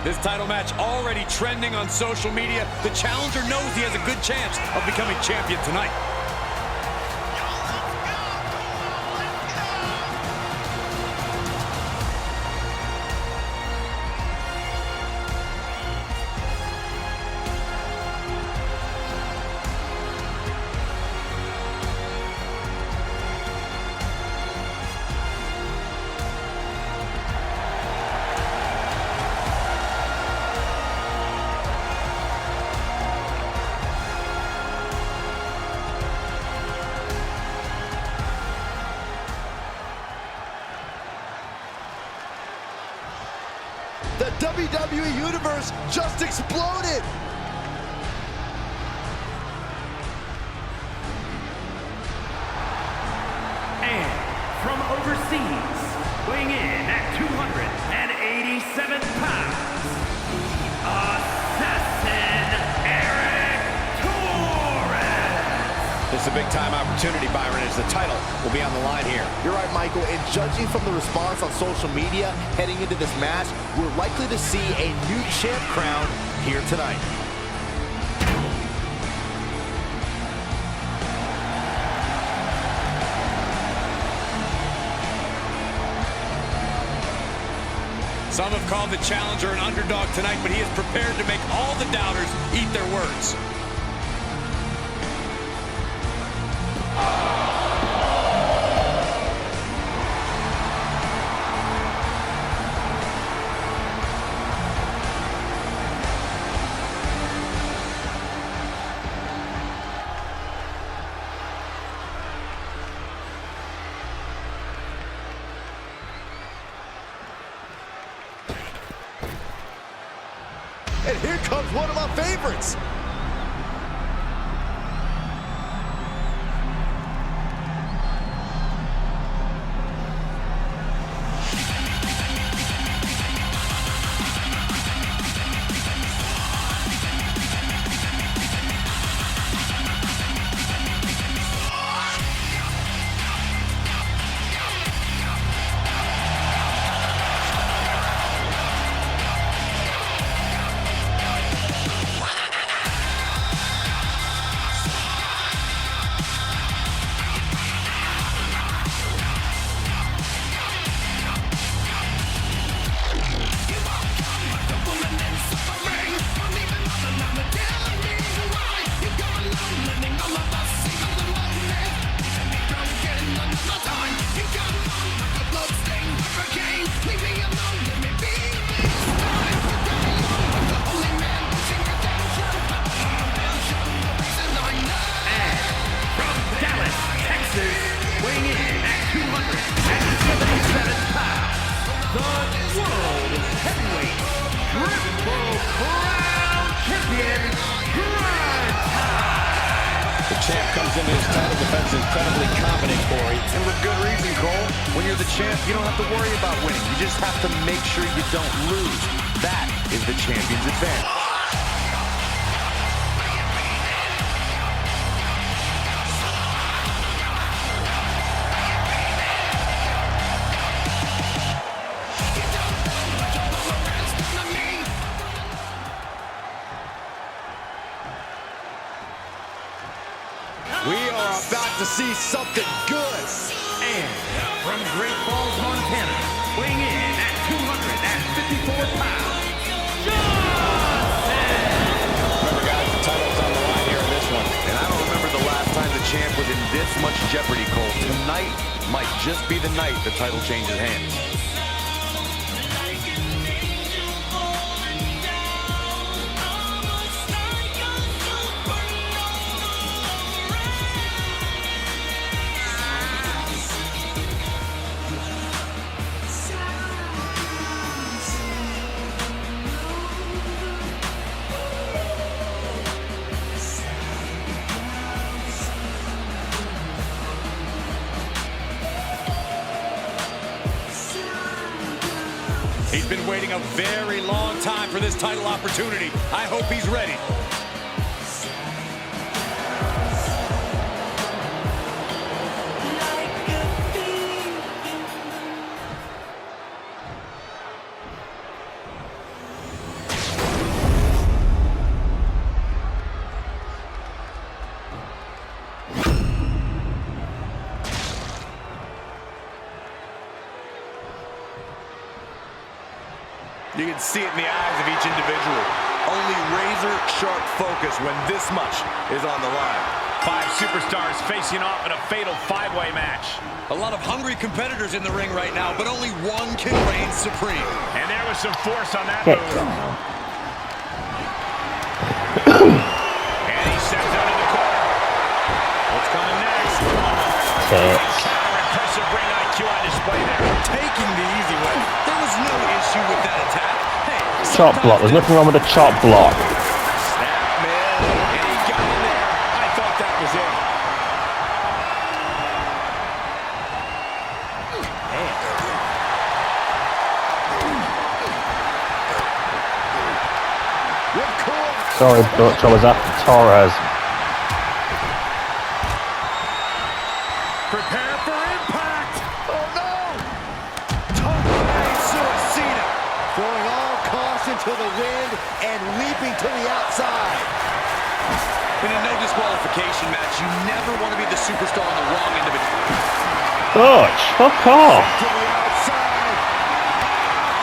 This title match already trending on social media. The challenger knows he has a good chance of becoming champion tonight. The WWE Universe just exploded! And from overseas, weighing in at 287 pounds, Assassin Eric Torres! This is a big-time opportunity, Byron, as the title will be on the line here. You're right, Michael, and judging from the response on social media heading into this match, we're likely to see a new champ crowned here tonight. Some have called the challenger an underdog tonight, but he is prepared to make all the doubters eat their words. And here comes one of my favorites. Champ comes into his title defense incredibly confident, Corey. And with good reason, Cole. When you're the champ, you don't have to worry about winning. You just have to make sure you don't lose. That is the champion's advantage. We are about to see something good. And from Great Falls, Montana, weighing in at 254 pounds, Johnson! Remember, guys, the title's on the line here in this one. And I don't remember the last time the champ was in this much jeopardy, Cole. Tonight might just be the night the title changes hands. He's been waiting a very long time for this title opportunity. I hope he's ready. You can see it in the eyes of each individual. Only razor-sharp focus when this much is on the line. 5 superstars facing off in a fatal 5-way match. A lot of hungry competitors in the ring right now, but only one can reign supreme. And there was some force on that Get move. down. And he steps out of the corner. What's coming next? Tits. Impressive ring IQ on display there. Taking the easy way. There was no issue with that attack. Hey, Chop block. There's nothing wrong with a chop block. Snap, man. And he got in there. I thought that was it. Sorry, Butch, I was after Torres. Prepare for impact. Oh no! Totally suicida. Throwing all caution to the wind and leaping to the outside. in a no disqualification match, you never want to be the superstar on the wrong end of it. Butch, fuck off. To the outside.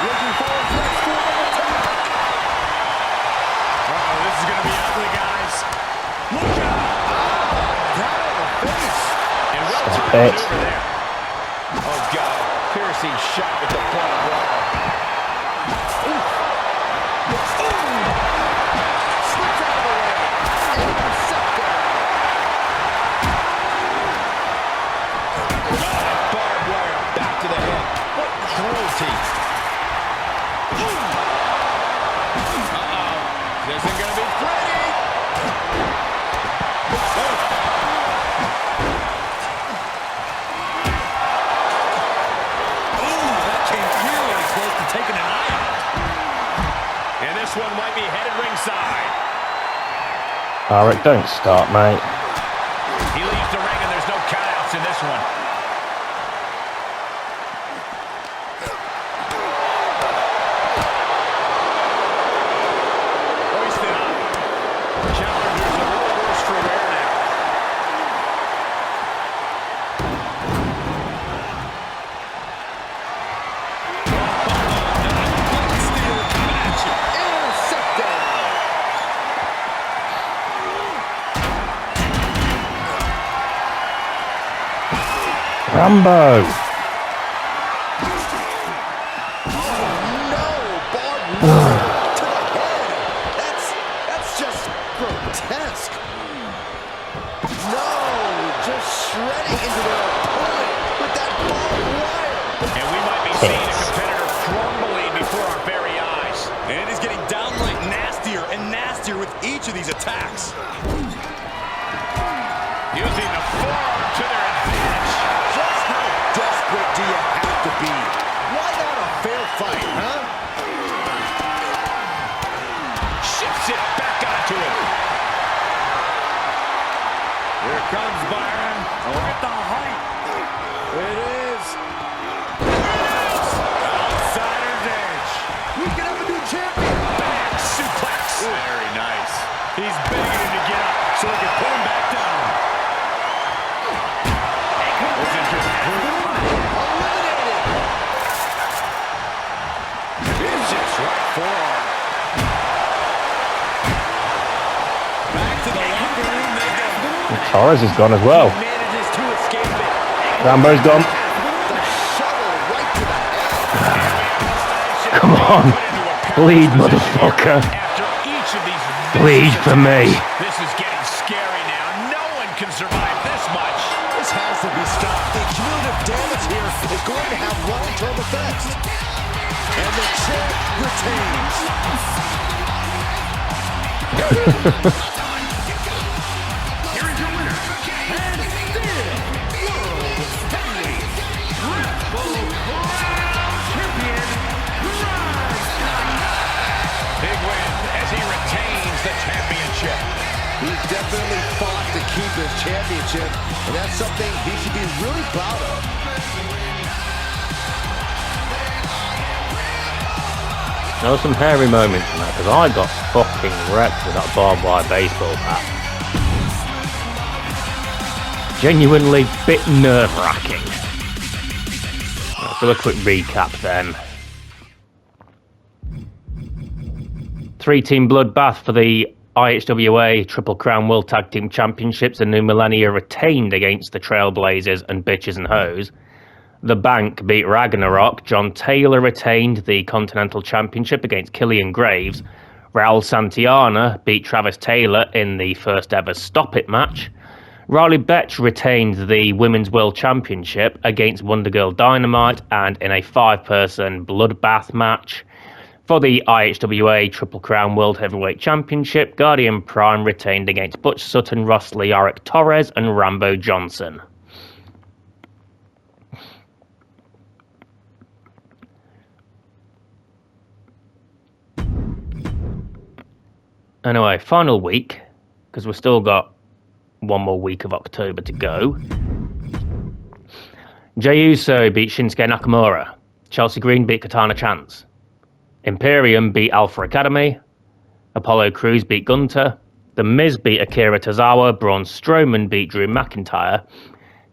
Looking for his next form of attack. Uh-oh, this is going to be ugly, guys. Look out! Down in the face. And well-timed Bitch. maneuver there. Oh, God. Piercing shot with the barbed wire. Slips out of the way. Intercepted. Barbed wire back to the head. What cruelty. Uh-oh. This isn't going to be pretty. Taking an eye out. And this one might be headed ringside. Alright, don't start, mate. He leaves the ring and there's no countouts in this one. Hoisted up. Challenger's a little worse for wear now. Intercepted. Rambo! No. Barbed wire to the head. That's just grotesque. No. Just shredding into their opponent with that barbed wire. And we might be seeing a competitor crumbling before our very eyes. And it is getting downright nastier and nastier with each of these attacks. Using the forearm to their advantage. Just how desperate do you have to be? Why not a fair fight, huh? Shifts it back onto him. Here comes Byron. Look at the height. It is. Outsider's edge. We can have a new champion. Back suplex. Very nice. He's begging him to get up so he can put him back down. This is just Eliminated. vicious right forearm. Back to the locker room they go. Torres is gone as well. Manages to escape it. Rambo's gone. The shovel right to the head. Come on. Bleed, motherfucker. After each of these Bleed for me. This is getting scary now. No one can survive this much. This has to be stopped. The cumulative damage here is going to have long-term effects. And the champ retains. Here is your winner, and still World Heavyweight Triple Crown Champion, Big win as he retains the championship. He's definitely fought to keep his championship, and that's something he should be really proud of. There were some hairy moments in that because I got fucking wrecked with that barbed wire baseball bat. Genuinely bit nerve-wracking. Let's do a quick recap then. Three-team bloodbath for the IHWA Triple Crown World Tag Team Championships. The New Millennia retained against the Trailblazers and Bitches and Hoes. The Bank beat Ragnarok. John Taylor retained the Continental Championship against Killian Graves. Raul Santillana beat Travis Taylor in the first ever Stop It match. Riley Betch retained the Women's World Championship against Wonder Girl Dynamite, and in a 5-person bloodbath match for the IHWA Triple Crown World Heavyweight Championship, Guardian Prime retained against Butch Sutton, Ross Lee, Arik Torres, and Rambo Johnson. Anyway, final week, because we've still got one more week of October to go. Jey Uso beat Shinsuke Nakamura. Chelsea Green beat Katana Chance. Imperium beat Alpha Academy. Apollo Crews beat Gunter. The Miz beat Akira Tozawa. Braun Strowman beat Drew McIntyre.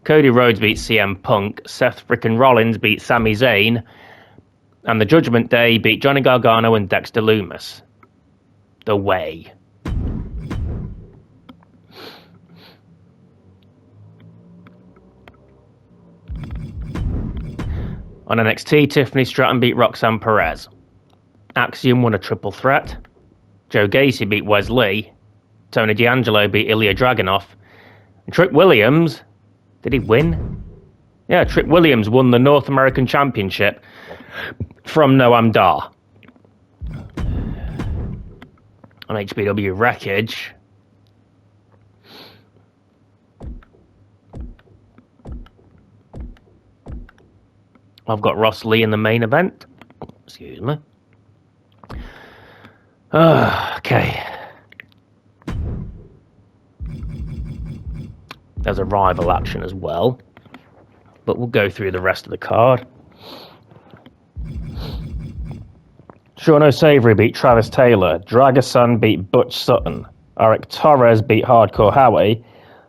Cody Rhodes beat CM Punk. Seth frickin' Rollins beat Sami Zayn. And the Judgment Day beat Johnny Gargano and Dexter Lumis. The Way. On NXT, Tiffany Stratton beat Roxanne Perez. Axiom won a triple threat. Joe Gacy beat Wes Lee. Tony D'Angelo beat Ilya Dragunov. And Trick Williams, did he win? Yeah, Trick Williams won the North American Championship from Noam Dar. On HBW Wreckage, I've got Ross Lee in the main event. Excuse me. Okay. There's a rival action as well, but we'll go through the rest of the card. Sean O'Savory beat Travis Taylor. Dragason beat Butch Sutton. Arik Torres beat Hardcore Howie.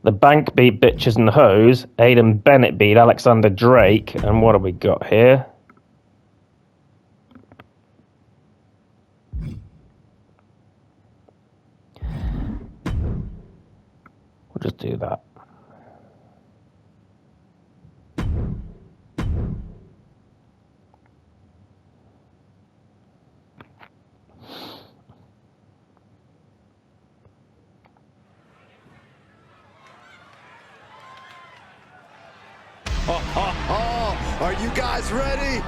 The Bank beat Bitches and Hoes. Aiden Bennett beat Alexander Drake. And what have we got here? We'll just do that. Are you guys ready?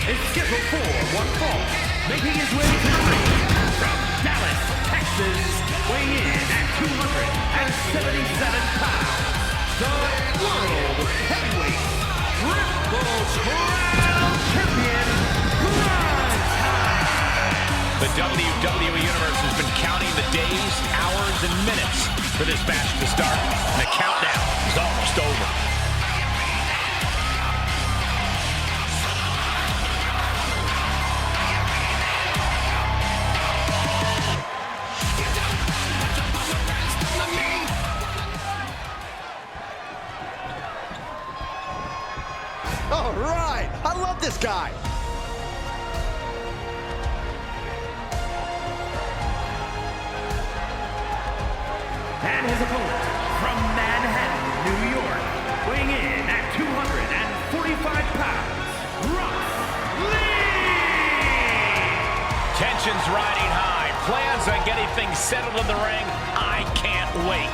is scheduled for one fall, making his way to the ring from Dallas, Texas, weighing in at 277 pounds, the World Heavyweight Triple Crown Champion, The WWE Universe has been counting the days, hours, and minutes for this match to start, and the countdown is almost over. All right, I love this guy. and his opponent from Manhattan, New York, weighing in at 245 pounds, Ross Lee! Tension's riding high. Plans on getting things settled in the ring. I can't wait.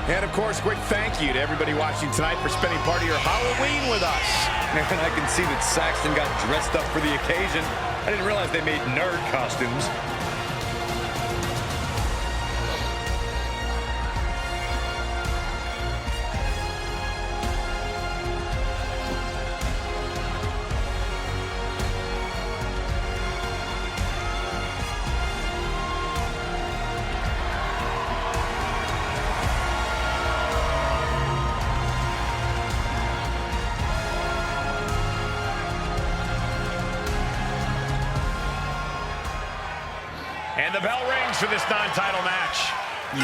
And, of course, quick thank you to everybody watching tonight for spending part of your Halloween with us. Man, I can see that Saxton got dressed up for the occasion. I didn't realize they made nerd costumes. And the bell rings for this non-title match.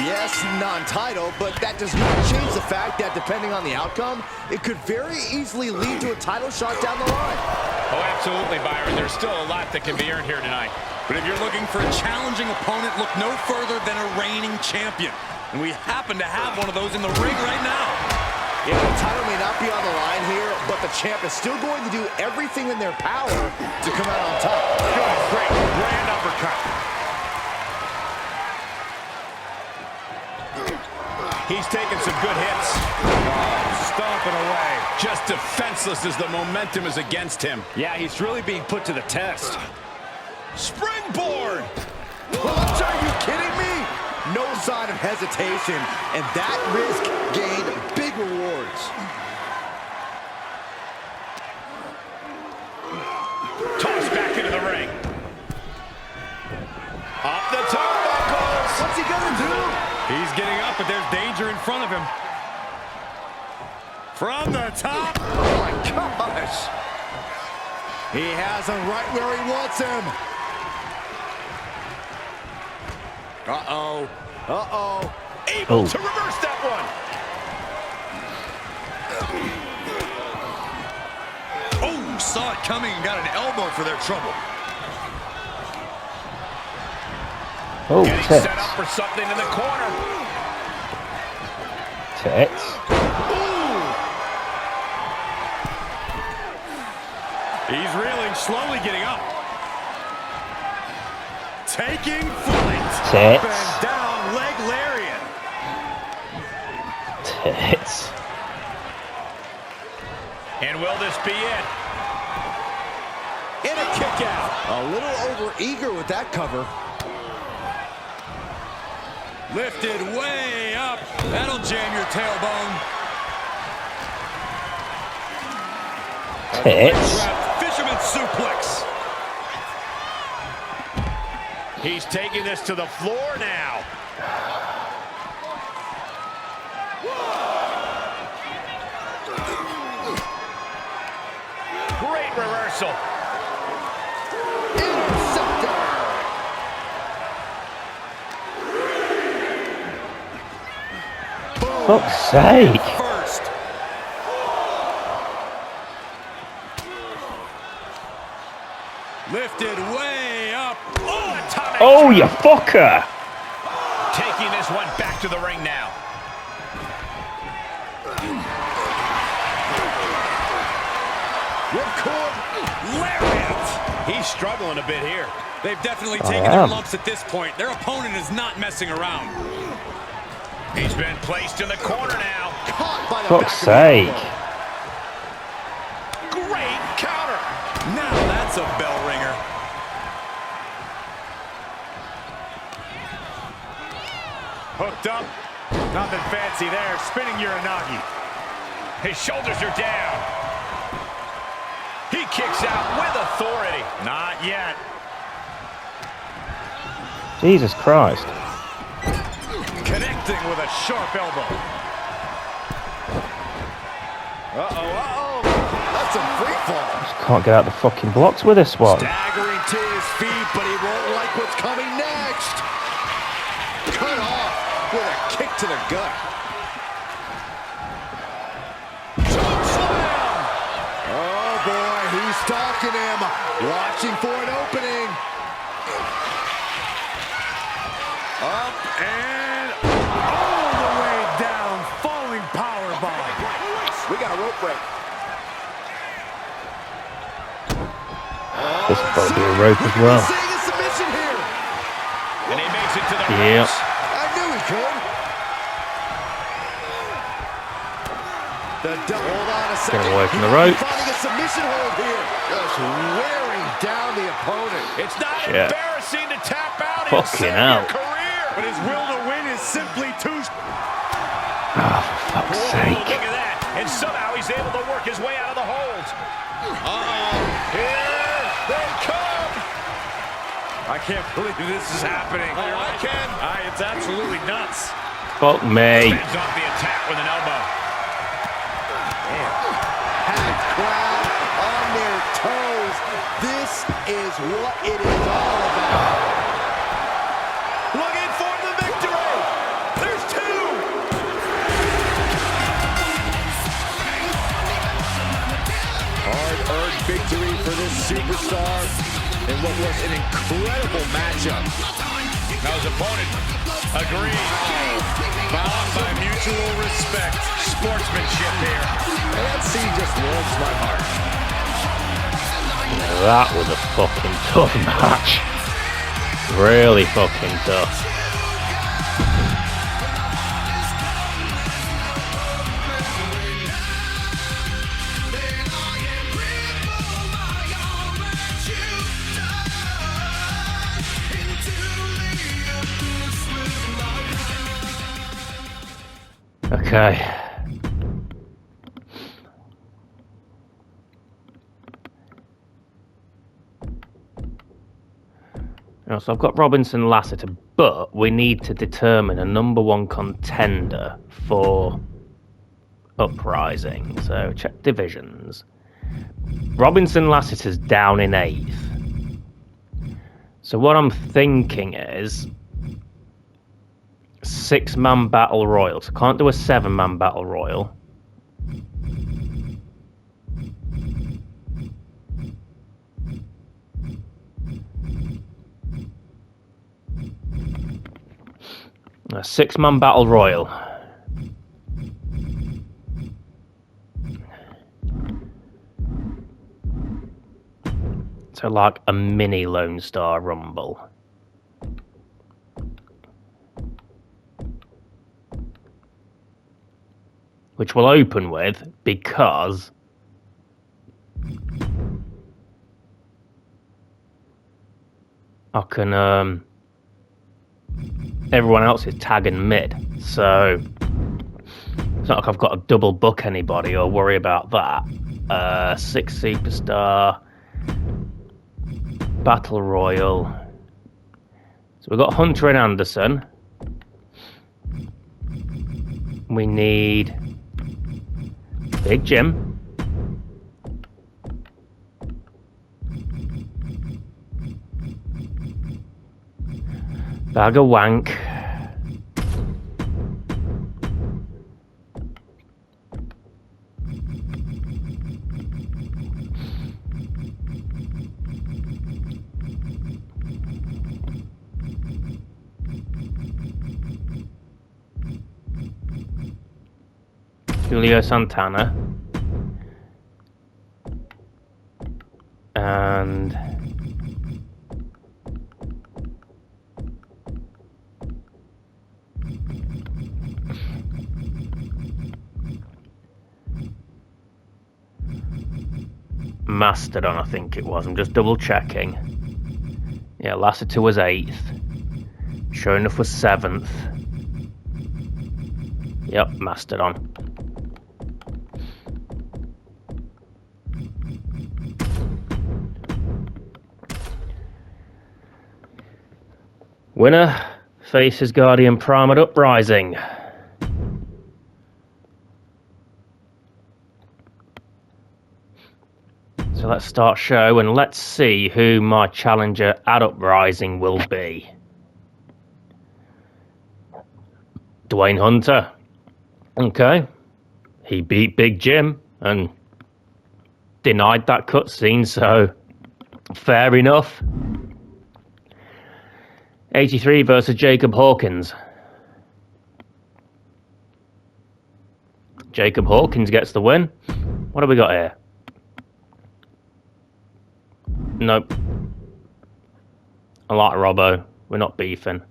Yes, non-title, but that does not change the fact that depending on the outcome, it could very easily lead to a title shot down the line. Oh, absolutely, Byron. There's still a lot that can be earned here tonight. But if you're looking for a challenging opponent, look no further than a reigning champion. And we happen to have one of those in the ring right now. Yeah, the title may not be on the line here, but the champ is still going to do everything in their power to come out on top. Good, great, grand uppercut. He's taking some good hits. Stomping away. Just defenseless as the momentum is against him. Yeah, he's really being put to the test. Springboard! What? Are you kidding me? No sign of hesitation, and that risk gained big rewards. Tossed back into the ring. Up the turnbuckles. What's he gonna do? He's getting up, but there's danger in front of him. From the top. Oh my gosh. He has him right where he wants him. Uh-oh. Uh-oh. Able to reverse that one. Oh, saw it coming and got an elbow for their trouble. Oh, Getting tits. set up for something in the corner. Tits. He's reeling, slowly getting up. Taking flight. Tits. Up and down, leg lariat. Tits. And will this be it? And a kick out. A little over-eager with that cover. Lifted way up. That'll jam your tailbone. Tits. Fisherman suplex. He's taking this to the floor now. Great reversal. Fuck's sake. First. Lifted way up. Oh, atomic. Oh, you fucker. Taking this one back to the ring now. Ripcord Lariat. He's struggling a bit here. They've definitely taken their lumps at this point. Their opponent is not messing around. He's been placed in the corner now. caught by the Fuck's back of the sake. elbow. Great counter. Now that's a bell ringer. Hooked up. Nothing fancy there. Spinning Uranagi. His shoulders are down. He kicks out with authority. Not yet. Jesus Christ. Connecting with a sharp elbow. Uh-oh. That's a free fall. Just can't get out the fucking blocks with this one. Staggering to his feet, but he won't like what's coming next. Cut off with a kick to the gut. Choke slam! Oh boy, he's stalking him. Watching for an opening. Up and all the way down. Falling powerbomb. We got a rope break. This will probably be a rope as well. Seeing a submission here. And he makes it to the Yep. ropes. I knew he could. Hold on a second. Get away from the He might be ropes. finding a submission hold here. Just wearing down the opponent. It's not Shit. embarrassing to tap out. He'll Fucking save hell. your career. But his will to win is simply too... Ah, for fuck's Whoa, sake. look at that. And somehow he's able to work his way out of the hold. Here they come. I can't believe this is happening. Oh, I can. It's absolutely nuts. Fuck me. Fends off the attack with an elbow. Packed crowd on their toes. This is what it is all about. Looking for the victory. There's two. Hard-earned victory for this superstar in what was an incredible matchup. Now his opponent agrees. Bound by mutual respect. Sportsmanship here. And that scene just warms my heart. That was a fucking tough match. Really fucking tough. Okay. So I've got Robinson Lassiter, but we need to determine a number one contender for Uprising. So check divisions. Robinson Lassiter's down in 8th. So what I'm thinking is 6-man battle royal. So can't do a 7-man battle royal. A 6-man battle royal. So like a mini Lone Star Rumble. Which we'll open with because I can everyone else is tagging mid, so it's not like I've got to double book anybody or worry about that. 6 superstar battle royal. So we've got Hunter and Anderson. We need Big Jim. Bag of Wank. Julio Santana. And Mastodon, I think it was. I'm just double checking. Yeah, Lassiter was 8th. Sure enough was 7th. Yep, Mastodon. Winner faces Guardian Prime at Uprising. So let's start show and let's see who my challenger at Uprising will be. Dwayne Hunter. Okay. He beat Big Jim and denied that cutscene, so fair enough. 83 versus Jacob Hawkins. Jacob Hawkins gets the win. What have we got here? Nope. I like Robbo. We're not beefing.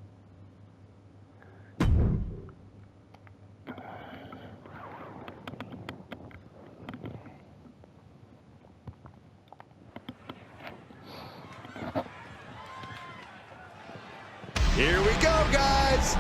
Here we go, guys.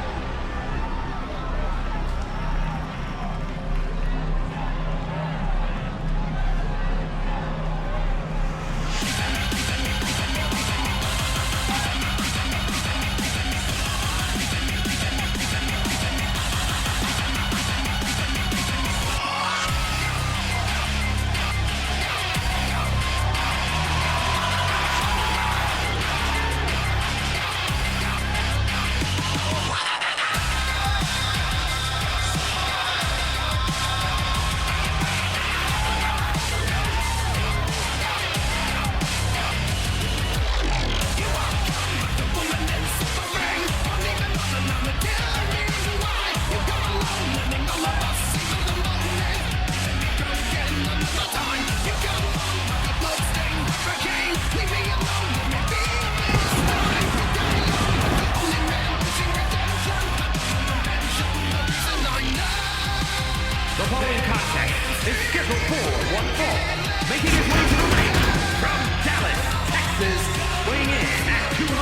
Is scheduled for one fall, making his way to the ring from Dallas, Texas, weighing in at 277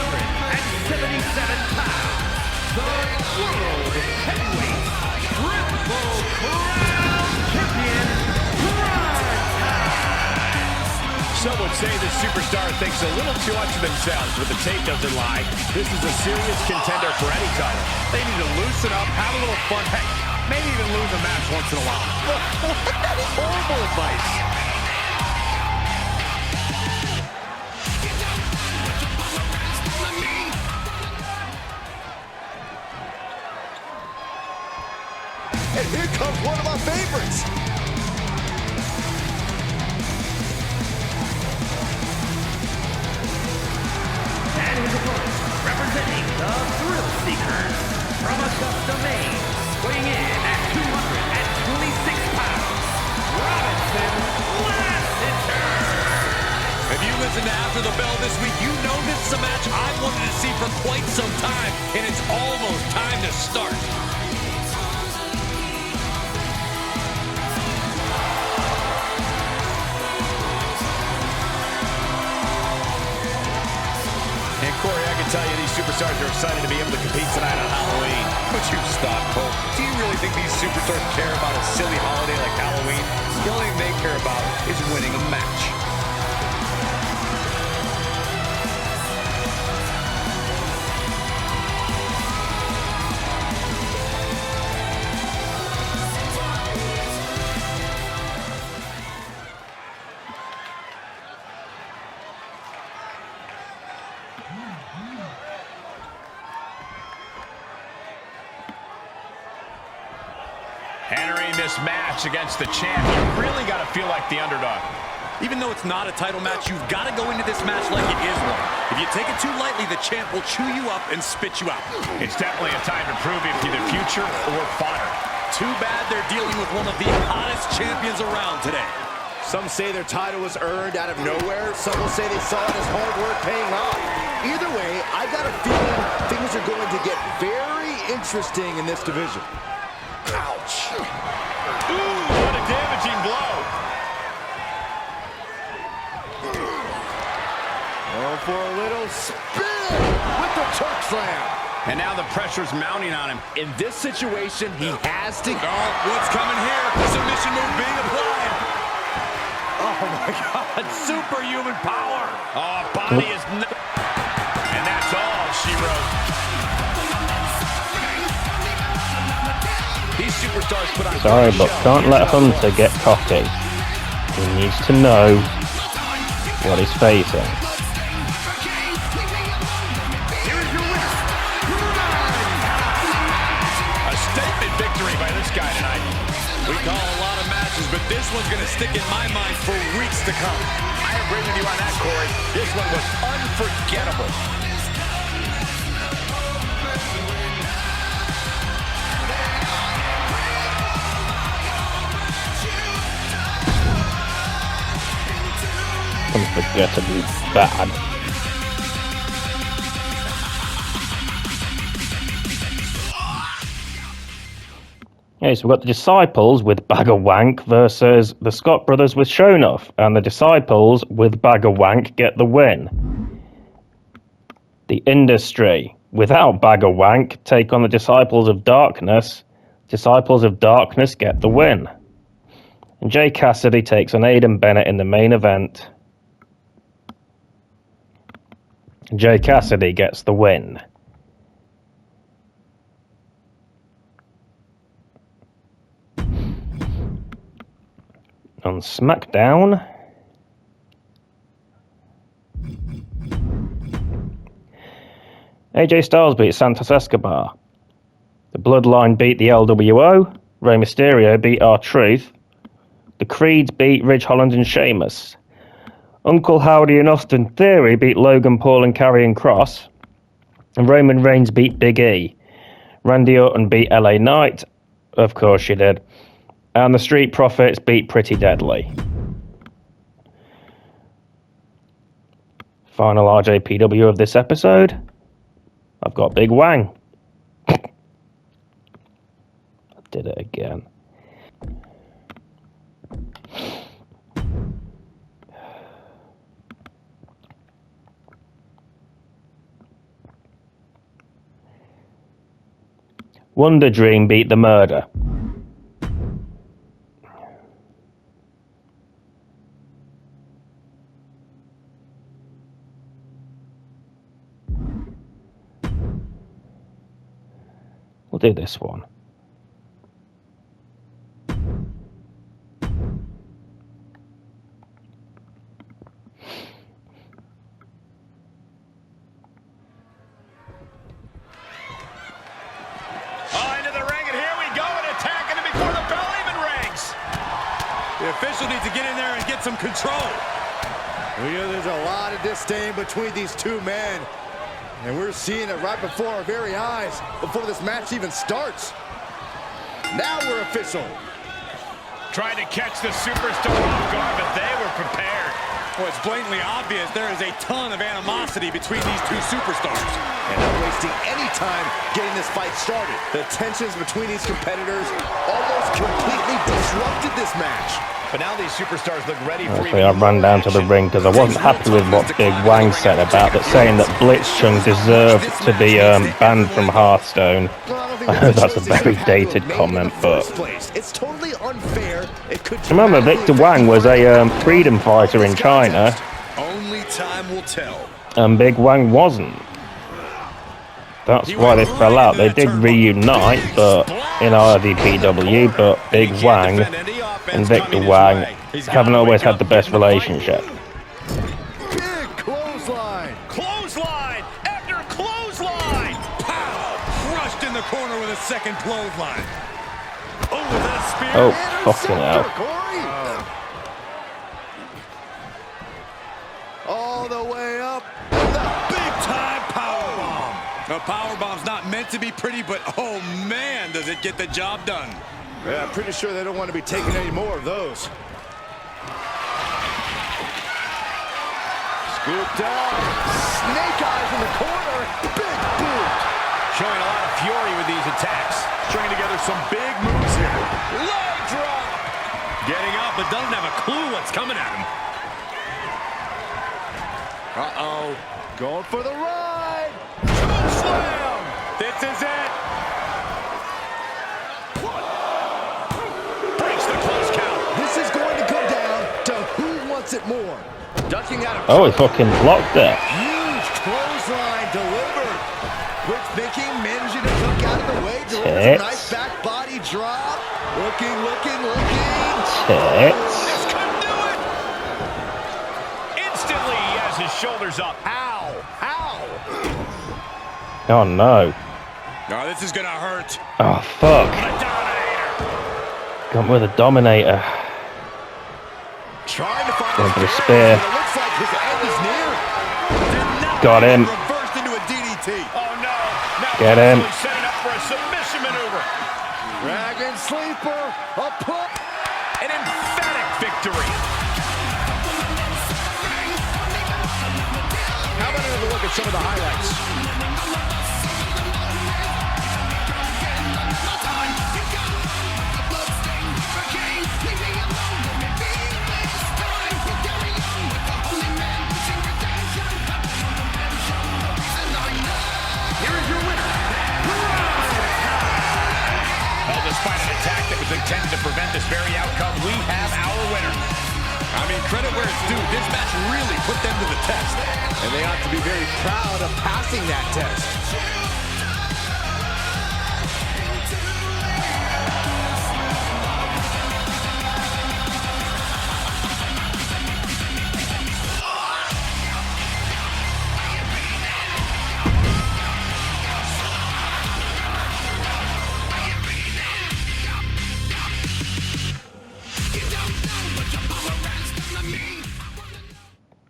pounds, the World Heavyweight Triple Crown Champion, Some would say this superstar thinks a little too much of themselves, but the tape doesn't lie. This is a serious contender for any title. They need to loosen up, have a little fun. Heck, maybe even lose a match once in a while. That is horrible advice. And here comes one of my favorites. and his opponent, representing the Thrill Seekers from Augusta, Maine, weighing in at 226 pounds, Robinson Lassiter. If you listen to After the Bell this week, you know this is a match I wanted to see for quite some time, and it's almost time to start. And Corey, I can tell you these superstars are excited to be able to compete tonight on Halloween. Would you stop, Cole? Do you really think these superstars care about a silly holiday like Halloween? The only thing they care about is winning a match. Entering this match against the champ, you really got to feel like the underdog. Even though it's not a title match, you've got to go into this match like it is one. If you take it too lightly, the champ will chew you up and spit you out. It's definitely a time to prove if you're the future or fodder. Too bad they're dealing with one of the hottest champions around today. Some say their title was earned out of nowhere. Some will say they saw it as hard work paying off. Either way, I got a feeling things are going to get very interesting in this division. Ouch. Ooh, what a damaging blow. Oh, for a little spin with the choke slam. And now the pressure's mounting on him. In this situation, he has to... Oh, what's coming here? Submission move being applied. Oh, my God. Superhuman power. Oh, body is... And that's all she wrote. These superstars put on Sorry, but can't let Hunter get cocky. He needs to know what he's facing. A statement victory by this guy tonight. We call a lot of matches, but this one's going to stick in my mind for weeks to come. I agree with you on that, Corey. This one was unforgettable. Unforgettably bad. Okay, so we've got the Disciples with Bag of Wank versus the Scott Brothers with Shonuff, and the Disciples with Bag of Wank get the win. The Industry without Bag of Wank take on the Disciples of Darkness. Disciples of Darkness get the win. And Jay Cassidy takes on Aiden Bennett in the main event. Jay Cassidy gets the win. On SmackDown, AJ Styles beat Santos Escobar. The Bloodline beat the LWO. Rey Mysterio beat R-Truth. The Creeds beat Ridge Holland and Sheamus. Uncle Howdy and Austin Theory beat Logan Paul and Karrion Kross. And Roman Reigns beat Big E. Randy Orton beat LA Knight. Of course she did. And the Street Profits beat Pretty Deadly. Final RJPW of this episode. I've got Big Wang. I did it again. Wonder Dream beat The Murder. We'll do this one. Into the ring, and here we go, and attacking him before the bell even rings. The official needs to get in there and get some control. Well, you know, there's a lot of disdain between these two men. And we're seeing it right before our very eyes, before this match even starts. Now we're official. Trying to catch the superstar off guard, but they were prepared. Well, it's blatantly obvious there is a ton of animosity between these two superstars. And not wasting any time getting this fight started. The tensions between these competitors almost completely disrupted this match. But now these superstars look ready for Actually, I ran down to the ring because I wasn't happy with what Big Wang said about that, saying that Blitzchung deserved to be banned from Hearthstone. I know that's a very dated comment, but it's totally unfair. It could remember Victor Wang was a freedom fighter in China. Only time will tell. And Big Wang wasn't. That's why they fell out. They did reunite, but in RDPW, but Big Wang and Victor Wang haven't always had the best relationship. Big clothesline. Clothesline after clothesline. Pow! Crushed in the corner with a second clothesline. Oh, with that spear. Oh, fucking hell. All the way up. The Big time powerbomb. The powerbomb's not meant to be pretty, but oh man, does it get the job done. Yeah, I'm pretty sure they don't want to be taking any more of those. Scooped out. Snake eyes in the corner. Big boot. Showing a lot of fury with these attacks. Stringing together some big moves here. Leg drop. Getting up, but doesn't have a clue what's coming at him. Uh-oh. Going for the ride. Slam. This is it. This is going to come down to who wants it more. Ducking out of Oh, he fucking blocked it. huge clothesline delivered. Quick thinking, managing to duck out of the way. Delivers a nice back body drop. Looking. Tits. This could do it. Instantly, he has his shoulders up. Ow. Oh no. No, this is gonna hurt. Oh fuck. The Dominator. Gone with a Dominator. Trying to find Going for the his spear. but it looks like his end is near. Got him. Reversed into a DDT. Oh no. Now Get him. setting up for a submission maneuver. Dragon sleeper. A put. An emphatic victory. How about another look at some of the highlights? Well, despite an attack that was intended to prevent this very outcome, we have our winner. I mean, credit where it's due. This match really put them to the test. And they ought to be very proud of passing that test.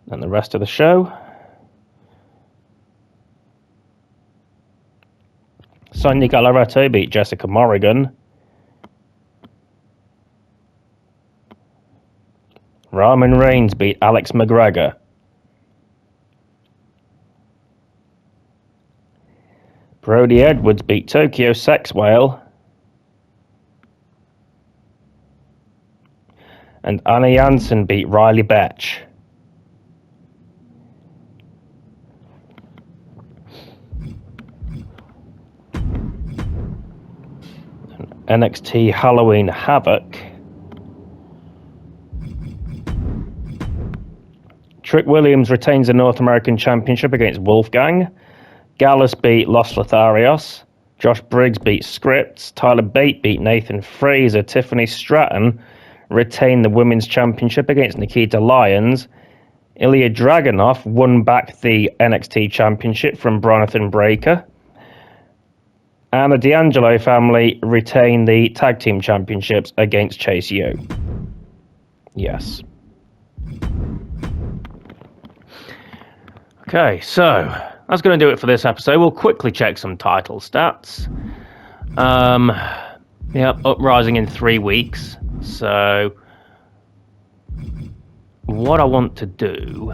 And the rest of the show. Sonia Galarrato beat Jessica Morrigan. Roman Reigns beat Alex McGregor. Brody Edwards beat Tokyo Sex Whale. And Anna Jansen beat Riley Betch. NXT Halloween Havoc. Trick Williams retains the North American Championship against Wolfgang. Gallus beat Los Lotharios. Josh Briggs beat Scripps. Tyler Bate beat Nathan Fraser. Tiffany Stratton retained the Women's Championship against Nikita Lyons. Ilya Dragunov won back the NXT Championship from Bronathan Breakker. And the D'Angelo family retained the Tag Team Championships against Chase U. Yes. Okay, so that's going to do it for this episode. We'll quickly check some title stats. Yep, Uprising in 3 weeks. So, what I want to do...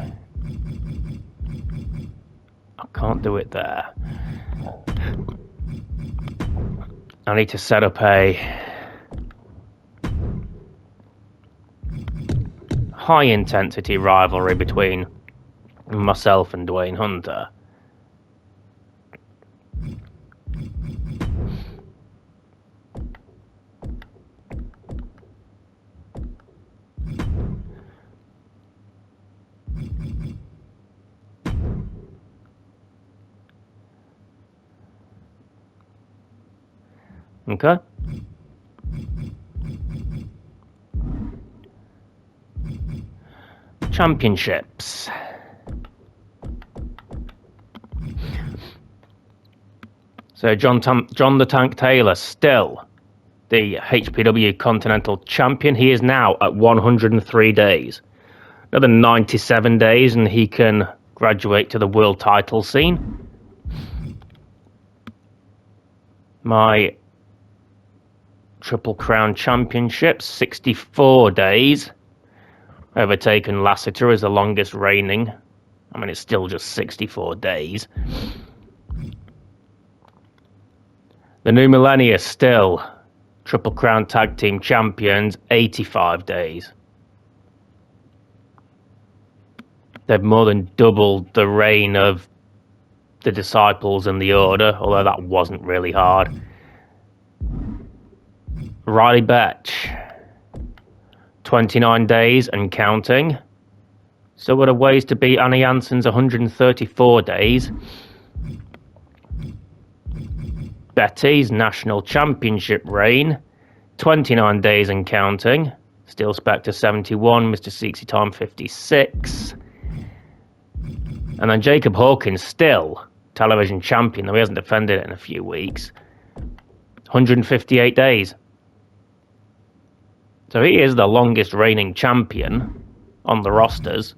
I can't do it there. I need to set up a high-intensity rivalry between myself and Dwayne Hunter. Okay. Championships. So John the Tank Taylor, still the HPW Continental Champion. He is now at 103 days. Another 97 days and he can graduate to the world title scene. My Triple Crown Championship, 64 days. Overtaken Lassiter as the longest reigning. I mean, it's still just 64 days. The New Millennia still Triple Crown Tag Team Champions, 85 days. They've more than doubled the reign of the Disciples and the Order, although that wasn't really hard. Riley Betch, 29 days and counting. Still got a ways to beat Annie Jansen's 134 days. Betty's national championship reign, 29 days and counting. Steel Spectre 71, Mr. Sexy Time 56. And then Jacob Hawkins still television champion, though he hasn't defended it in a few weeks. 158 days. So he is the longest reigning champion on the rosters.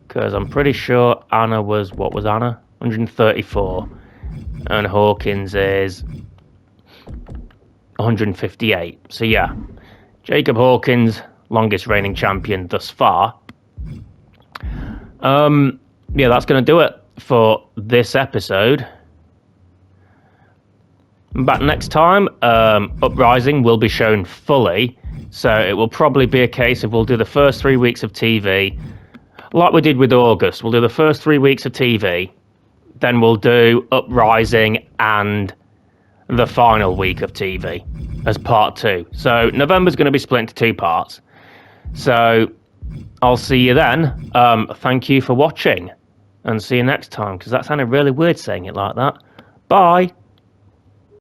Because I'm pretty sure Anna was, what was Anna? 134. And Hawkins is 158. So yeah, Jacob Hawkins, longest reigning champion thus far. Yeah, that's going to do it for this episode. Back next time, Uprising will be shown fully, so it will probably be a case of we'll do the first 3 weeks of TV, like we did with August. We'll do the first 3 weeks of TV, then we'll do Uprising and the final week of TV as part 2. So November's going to be split into 2 parts. So I'll see you then. Thank you for watching, and see you next time, because that sounded really weird saying it like that. Bye.